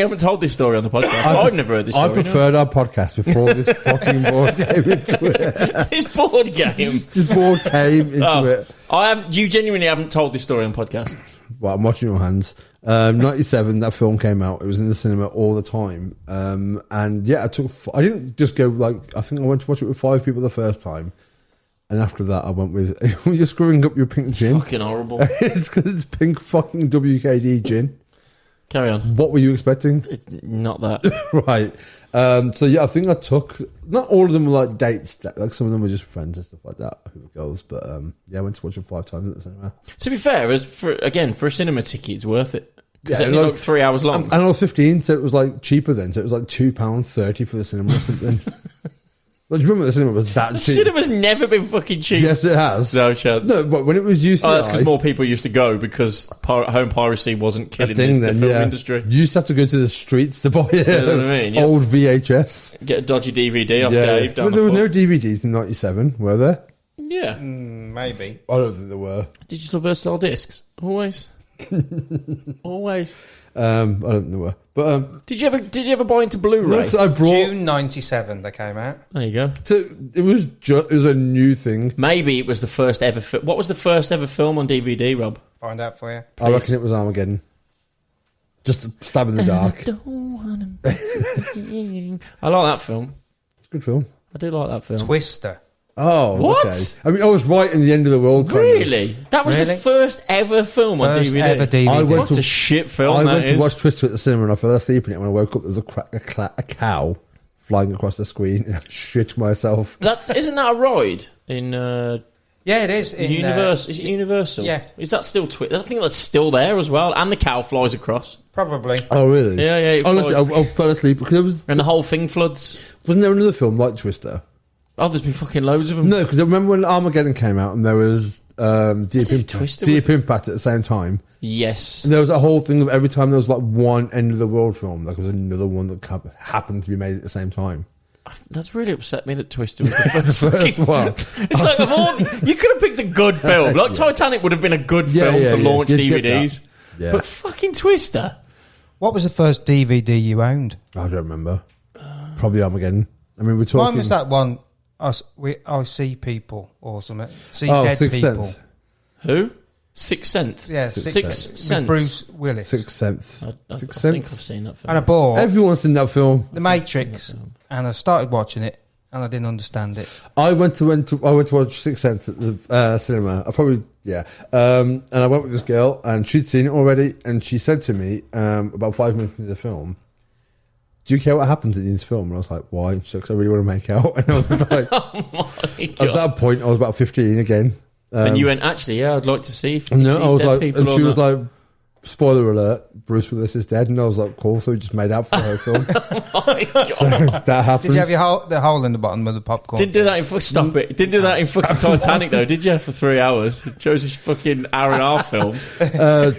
haven't told this story on the podcast. I've never heard this story. I preferred our podcast before this fucking board came into it. This board game. This board came into it. You genuinely haven't told this story on podcast. Well, I'm watching your hands. 97, that film came out. It was in the cinema all the time. And yeah, I didn't just go I think I went to watch it with 5 people the first time. And after that, I went with, you're screwing up your pink gin. Fucking horrible. It's because it's pink fucking WKD gin. Carry on. What were you expecting? It's not that. Right. So yeah, I think I took, not all of them were like dates, like some of them were just friends and stuff like that, who were girls. But yeah, I went to watch it 5 times at the cinema. To be fair, for a cinema ticket, it's worth it. Because Yeah, it's only like- like 3 hours long. And I was 15, so it was like cheaper then. So it was like £2.30 for the cinema or something. Like, do you remember the cinema was that The cheap? cinema's never been fucking cheap. Yes, it has. No chance. No, but when it was UCI, Oh, that's because more people used to go because home piracy wasn't a killing thing the then, film yeah. industry. You used to have to go to the streets to buy it. You know what I mean? Yes. Old VHS. Get a dodgy DVD off Yeah. Dave. Down But there the were no pub. DVDs in 97, were there? Yeah. Maybe. I don't think there were. Digital versatile discs. Always. Always. I don't think there were. But Did you ever buy into Blu-ray? look, I brought. June 97 they came out. There you go. So it was a new thing. Maybe it was the first ever. What was the first ever film on DVD, Rob? Find out for you. I reckon it was Armageddon. Just a stab in the dark. I like that film. It's a good film. I do like that film. Twister. Oh, What? okay. I mean, I was right in the end of the world. kind of. Really? That was the Really? first ever film on First DVD. ever DVD. I went What to- a shit film I that went to is. watch Twister at the cinema and I fell asleep in it. When I woke up, there was a cow flying across the screen and I shit myself. Isn't that a ride in Yeah, it is. In, Universal? Is it Universal? yeah. Is that still Twister? I think that's still there as well. And the cow flies across. Probably. Oh, really? Yeah, yeah. it Honestly, flies- I fell asleep because and the whole thing floods. wasn't there another film like Twister? Oh, there's been fucking loads of them. No, because I remember when Armageddon came out and there was if Twister Deep Impact at the same time. Yes. And there was a whole thing of every time there was like one end of the world film, like there was another one that happened to be made at the same time. That's really upset me that Twister was the first, First fucking- one. It's like, of all you could have picked a good film. Like Titanic would have been a good Yeah, film yeah, to yeah. launch You'd get DVDs. that. Yeah. But fucking Twister. What was the first DVD you owned? I don't remember. Probably Armageddon. I mean, we're talking. Mine was that one. I see people or something. See Oh, dead Sixth people. Sense. Who? Sixth Sense. Yeah, Sixth with Sense. Bruce Willis. Sixth Sense. I Sixth think I've Sense. seen that film. And I bought Everyone's seen that film. The Matrix, and I started watching it, and I didn't understand it. I went to watch Sixth Sense at the cinema. And I went with this girl, and she'd seen it already, and she said to me about 5 minutes into the film, "Do you care what happens in this film?" And I was like, "Why?" And she's like, "'Cause I really want to make out." And I was like, Oh my at God. that point, I was about 15 again. And you went, actually, yeah, I'd like to see if he No, sees I was dead like, people and or she was not. like, "Spoiler alert: Bruce Willis is dead." And I was like, "Cool." So we just made out for the whole film. Oh my God. So that happened. Did you have the hole in the bottom of the popcorn? Didn't do that in stop it. Didn't do that in fucking Titanic though, did you? For 3 hours, it shows this fucking hour and a half film.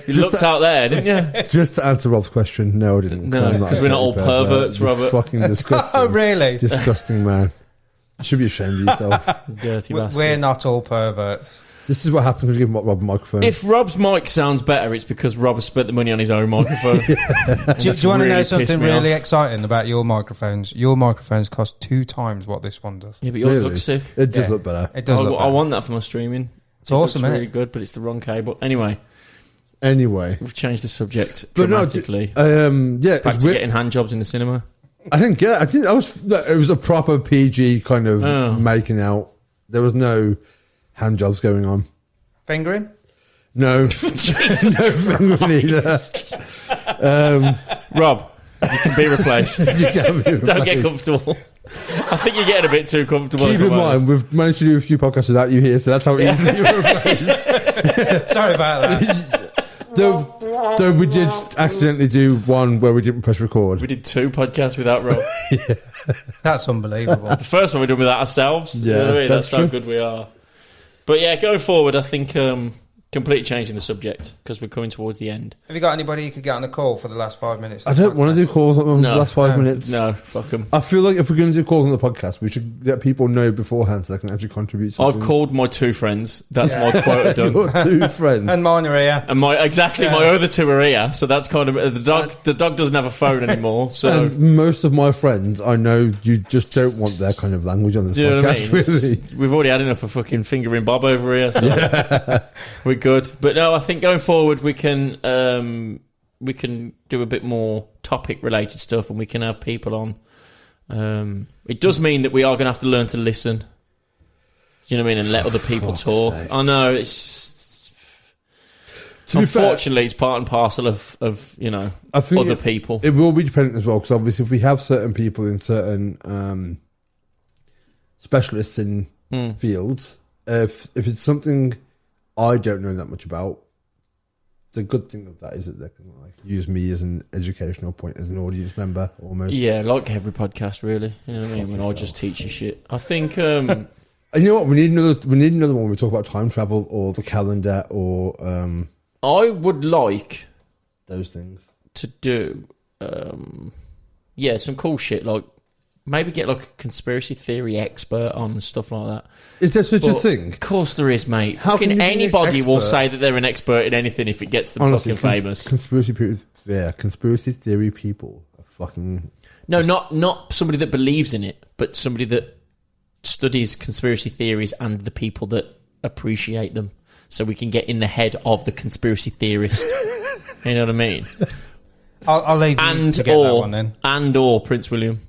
You looked out there, didn't you? Just to answer Rob's question, no, I didn't. No, I'm not 'cause a we're not all dirty pervert. perverts, You're Robert. Fucking disgusting. Oh, really? Disgusting, man. You should be ashamed of yourself. Dirty bastard. We're not all perverts. This is what happens when you give Rob a microphone. If Rob's mic sounds better, it's because Rob has spent the money on his own microphone. Do you want to know really something pissed me really off. exciting about your microphones? Your microphones cost 2 times what this one does. Yeah, but yours Really? looks sick. It does Yeah. look better. It does look I better. want that for my streaming. It's awesome, It's isn't really it? good, but it's the wrong cable. Anyway, Anyway, we've changed the subject but no, dramatically. yeah, Back it's to weird. getting hand jobs in the cinema. I didn't get it. I think it was a proper PG kind of Oh. making out. There was no hand jobs going on. Fingering? No, no fingering either. Rob, you can be replaced. You can't be Don't get replaced. comfortable. I think you're getting a bit too comfortable. Keep if in I'm honest. mind, we've managed to do a few podcasts without you here, so that's how easily you were replaced. Sorry about that. Though we did accidentally do one where we didn't press record. We did 2 podcasts without Rob. That's unbelievable. The first one we did without ourselves. You know what I mean? that's That's how true. good we are. But yeah, going forward, I think completely changing the subject because we're coming towards the end. Have you got anybody you could get on a call for the last 5 minutes? I don't want to do calls on the No. last 5 minutes. No, fuck them. I feel like if we're going to do calls on the podcast, we should let people know beforehand so they can actually contribute something. I've called my 2 friends. That's my quota done. Your 2 friends. And mine are here. And my other 2 are here, so that's kind of the dog doesn't have a phone anymore. So And most of my friends, I know you just don't want their kind of language on this do you know what I podcast, mean? really. We've already had enough of fucking fingering Bob over here, so we're good. But no, I think going forward we can do a bit more topic related stuff, and we can have people on. It does mean that we are going to have to learn to listen. Do you know what I mean? And let other people fuck's talk. sake. I know it's. To be fair, Unfortunately, it's part and parcel of I think other people. it will be dependent as well, because obviously if we have certain people in certain specialists in fields, if it's something I don't know that much about, the good thing of that is that they can use me as an educational point, as an audience member almost. Yeah, like every podcast, really. You know what I mean? When I just teach you shit. I think. And you know what? We need another one. We talk about time travel or the calendar or I would like those things. to do, some cool shit. Like maybe get like a conspiracy theory expert on and stuff like that. Is there such a But thing? Of course there is, mate. How can Fucking you be an anybody will expert? say that they're an expert in anything if it gets them Honestly, fucking famous. conspiracy theory people are fucking. No, not somebody that believes in it, but somebody that studies conspiracy theories and the people that appreciate them, so we can get in the head of the conspiracy theorist. You know what I mean? I'll leave you to get that one then. or Prince William,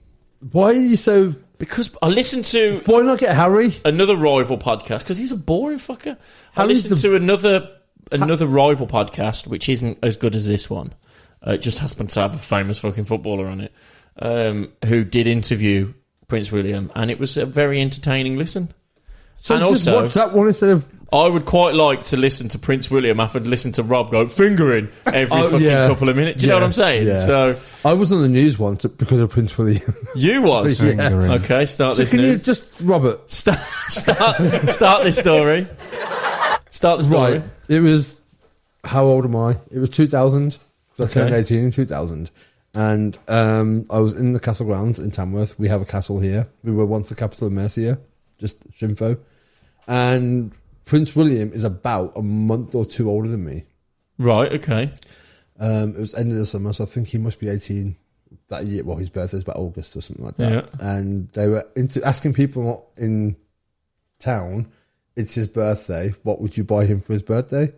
Why are you so? because I listened to Why not get Harry? another rival podcast because he's a boring fucker. I Harry's listened to another rival podcast which isn't as good as this one. It just happens to have a famous fucking footballer on it who did interview Prince William, and it was a very entertaining listen. So And just also- watch that one instead of. I would quite like to listen to Prince William after listen to Rob go fingering every Oh, fucking yeah. couple of minutes. Do you know what I'm saying? Yeah. So I was on the news once because of Prince William. you was Yeah. okay. Start So this can you news. just, Robert? Start this story. Start the story. Right. It was. How old am I? It was 2000. So I turned Okay. 18 in 2000. And I was in the castle grounds in Tamworth. We have a castle here. We were once the capital of Mercia, just Shimfo. And Prince William is about a month or 2 older than me. Right. Okay. It was end of the summer, so I think he must be 18 that year. Well, his birthday's about August or something like that. Yeah. And they were asking people in town, it's his birthday, what would you buy him for his birthday?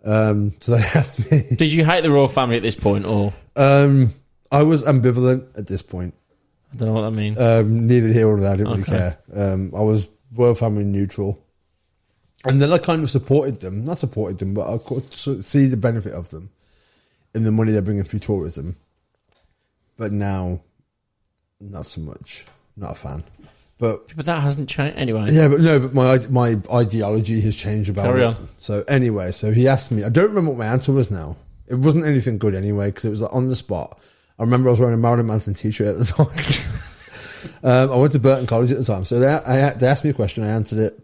So they asked me. Did you hate the royal family at this point, or I was ambivalent at this point. I don't know what that means. Neither here nor there. I didn't really Okay. care. I was royal family neutral. And then I kind of supported them. Not supported them, but I could see the benefit of them in the money they're bringing through tourism. But now, not so much. Not a fan. But that hasn't changed anyway. yeah, but no, but my ideology has changed about Carry it. on. So anyway, so he asked me. I don't remember what my answer was now. It wasn't anything good anyway because it was like on the spot. I remember I was wearing a Marilyn Manson t-shirt at the time. I went to Burton College at the time, so they asked me a question. I answered it.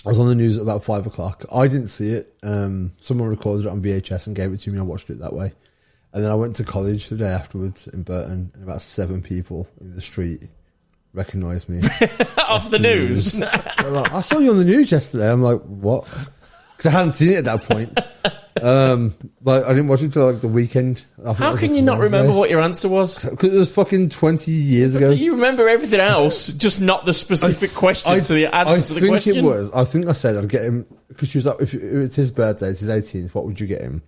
I was on the news at about 5 o'clock. I didn't see it. Someone recorded it on VHS and gave it to me. I watched it that way. And then I went to college the day afterwards in Burton, and about 7 people in the street recognised me. Off the news. They're like, I saw you on the news yesterday. I'm like, what? Because I hadn't seen it at that point. Like I didn't watch it until like the weekend. How can you not remember what your answer was? Because it was fucking 20 years ago. You remember everything else, just not the specific question to the answer to the question. I think I said I'd get him because she was like, if it's his birthday, it's his 18th. What would you get him?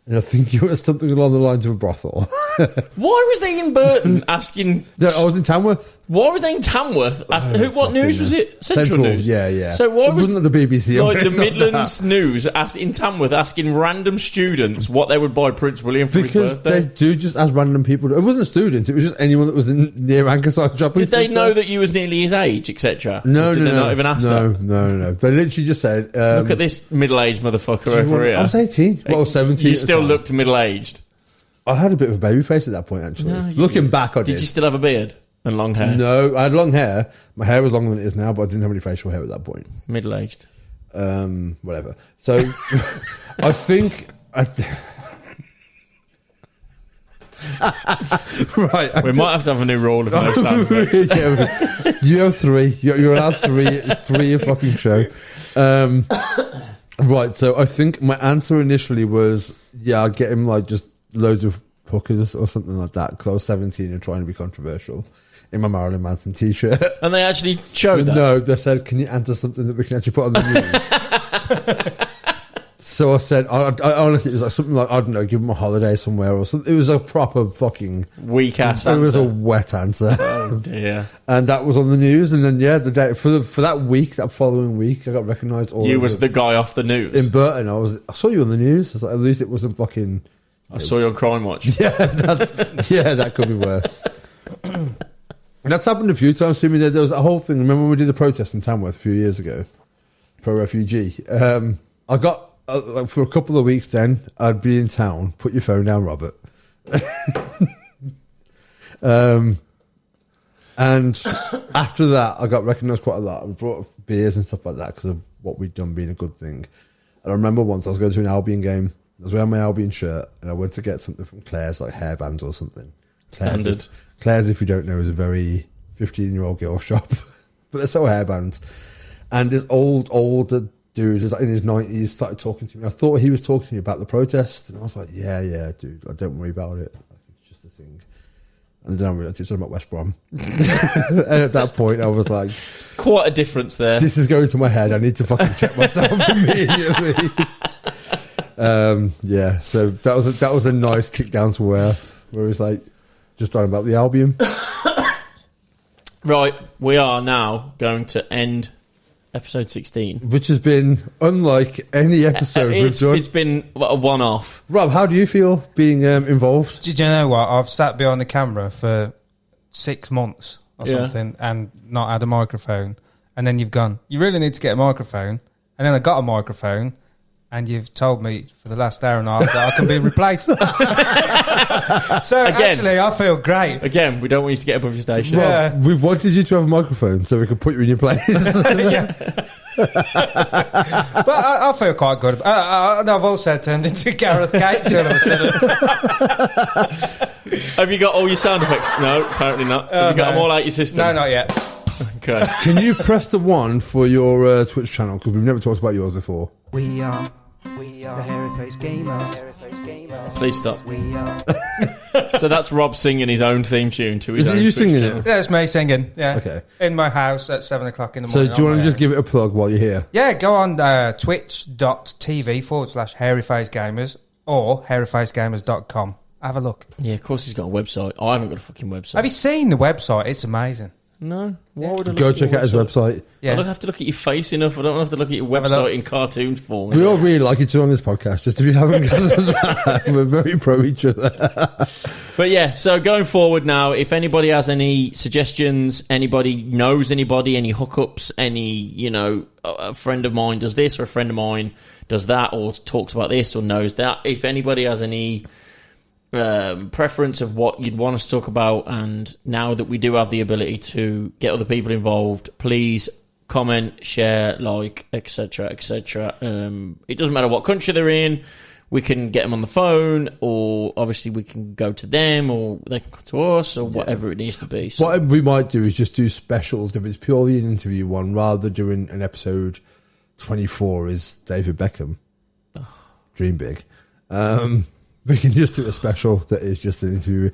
And I think it was something along the lines of a brothel. Why was they in Burton asking? No, I was in Tamworth. Why was they in Tamworth? What news was it? Central News. Yeah. So why wasn't it the BBC? Like the Midlands News in Tamworth asking random students what they would buy Prince William for his Because birthday? they do just ask random people. It wasn't students. It was just anyone that was near Ankerside shopping. Did they centre. know that you was nearly his age, etc.? No, Did they not even ask that? No. They literally just said, Look at this middle-aged motherfucker over here. I was 18. Well, I was 17. You at the still time. looked middle-aged. I had a bit of a baby face at that point, actually. No, you Looking back, I did. Did you still have a beard and long hair? No, I had long hair. My hair was longer than it is now, but I didn't have any facial hair at that point. Middle-aged. Whatever. So, I think... right. We might have to have a new rule of no sound effects. Yeah, you have 3. You're allowed 3 a fucking show. Right, so I think my answer initially was, yeah, I'd get him like just loads of hookers or something like that because I was 17 and trying to be controversial in my Marilyn Manson t-shirt. And they actually showed that? No, they said, can you answer something that we can actually put on the news? So I said, I honestly, it was like something like, I don't know, give him a holiday somewhere or something. It was a proper fucking... weak-ass answer. It was a wet answer. Oh, dear. And that was on the news. And then, yeah, the day for that week, that following week, I got recognised all You over was the guy off the news. in Burton. I saw you on the news. I was like, at least it wasn't fucking... I saw you on Crime Watch. Yeah, that could be worse. And that's happened a few times to me. There was a whole thing. Remember when we did the protest in Tamworth a few years ago? Pro-refugee. I got... like for a couple of weeks then, I'd be in town. Put your phone down, Robert. And after that, I got recognised quite a lot. I brought beers and stuff like that because of what we'd done being a good thing. And I remember once I was going to an Albion game. I was wearing my Albion shirt and I went to get something from Claire's, like hairbands or something. Standard. Claire's, if you don't know, is a very 15-year-old girl shop. But they sell hairbands. And this older dude was like in his 90s, started talking to me. I thought he was talking to me about the protest. And I was like, yeah, dude, don't worry about it. It's just a thing. And then I realised it's about West Brom. And at that point, I was like... Quite a difference there. This is going to my head. I need to fucking check myself immediately. Yeah, so that was a nice kick down to earth, where it was like, just talking about the Albion. Right, we are now going to end episode 16. Which has been unlike any episode we've done. It's been a one-off. Rob, how do you feel being involved? Did you know what? I've sat behind the camera for 6 months or Yeah. something and not had a microphone. And then you've gone, you really need to get a microphone. And then I got a microphone and you've told me for the last hour and a half that I can be replaced. So Again. actually, I feel great. Again, we don't want you to get above your station. Rob, Yeah. we've wanted you to have a microphone so we can put you in your place. Yeah. But I feel quite good. And I've also turned into Gareth Gates all of a sudden. Have you got all your sound effects? No, apparently not. Have you got no. them all out your system? No, not yet. Okay. Can you press the 1 for your Twitch channel? Because we've never talked about yours before. We are the Hairy Face Gamers. Please stop. We are. So that's Rob singing his own theme tune to his Is it own you Twitch singing channel. it? Yeah, it's me singing. Yeah. Okay. In my house at 7 o'clock in the So morning. do you want to on just my give it a plug while you're here? Yeah, go on twitch.tv/hairyfacegamers or hairyfacegamers.com. Have a look. Yeah, of course he's got a website. I haven't got a fucking website. Have you seen the website? It's amazing. No. Why would I Go look at check your out his website. Yeah. I don't have to look at your face enough. I don't have to look at your Have a look. website in cartoon form. We all really like each other on this podcast, just if you haven't gathered that. We're very pro each other. But yeah, so going forward now, if anybody has any suggestions, anybody knows anybody, any hookups, any, a friend of mine does this or a friend of mine does that or talks about this or knows that, if anybody has any preference of what you'd want us to talk about, and now that we do have the ability to get other people involved, please comment, share, like, etc., etc. It doesn't matter what country they're in. We can get them on the phone, or obviously we can go to them, or they can come to us, or whatever it needs to be. So, What we might do is just do specials if it's purely an interview one, rather than doing an episode 24 is David Beckham. Dream big. We can just do a special that is just an interview.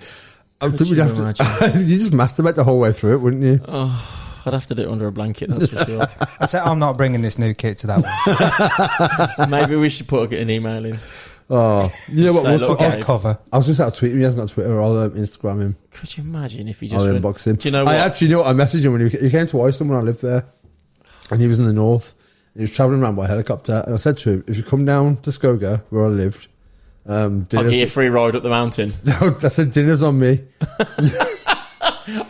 I think we'd have to, you just masturbate the whole way through it, wouldn't you? I'd have to do it under a blanket, that's for sure. I said I'm not bringing this new kit to that one. Maybe we should put an email in. Oh, you know what? Say, We'll look, talk, Dave. Cover. I was just out tweeting. He hasn't got Twitter. I'll Instagram him. Could you imagine if he I'll just went, inbox him. Do you know what? I messaged him when he came to Iceland when I lived there, and he was in the north. And he was travelling around by helicopter, and I said to him, "If you come down to Skoga, where I lived, I'll get you a free ride up the mountain." I said dinner's on me.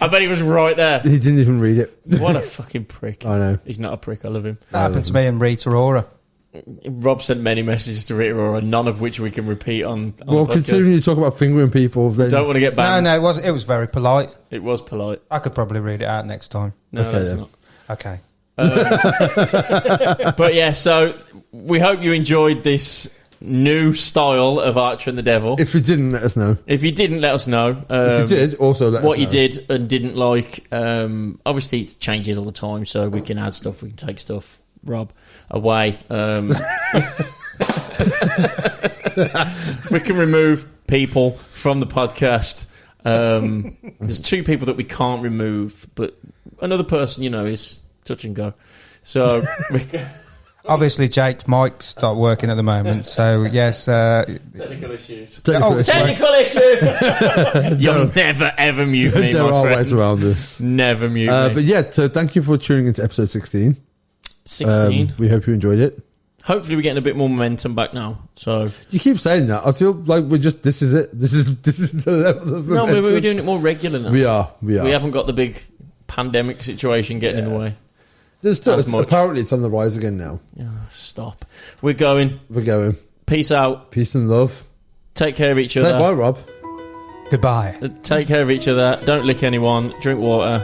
I bet he was right there. He didn't even read it. What a fucking prick. I know. He's not a prick, I love him. That happened to me and Rita Ora. Rob sent many messages to Rita Ora, none of which we can repeat on Well, the podcast. considering you talk about fingering people, then Don't want to get No, banned. no, it was very polite. It was polite. I could probably read it out next time. No, Okay, that's then. not. Okay. But yeah, so we hope you enjoyed this new style of Archer and the Devil. if you didn't, let us know. If you didn't, let us know. If you did, also let What us you know. did and didn't like. Obviously, it changes all the time, so we can add stuff, we can take stuff, Rob, away. We can remove people from the podcast. There's 2 people that we can't remove, but another person, is touch and go. So we can... Obviously, Jake's mic stopped working at the moment, so yes. Technical issues. Technical it's issues. Technical issues! You'll never, ever mute me, There my are friend. ways around this. Never mute me. But yeah, so thank you for tuning into episode 16. 16. We hope you enjoyed it. Hopefully we're getting a bit more momentum back now. So You keep saying that. I feel like we're just, this is it. This is the level of no, momentum. we're doing it more regular now. We are. We haven't got the big pandemic situation getting in the way. There's still, as much. apparently it's on the rise again now. Stop. We're going. We're going. Peace out. Peace and love. Take care of each Say other. bye, Rob. Goodbye. Take care of each other. Don't lick anyone. Drink water.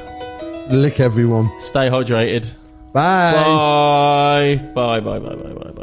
Lick everyone. Stay hydrated. Bye. Bye. Bye. Bye. Bye. Bye. Bye. Bye.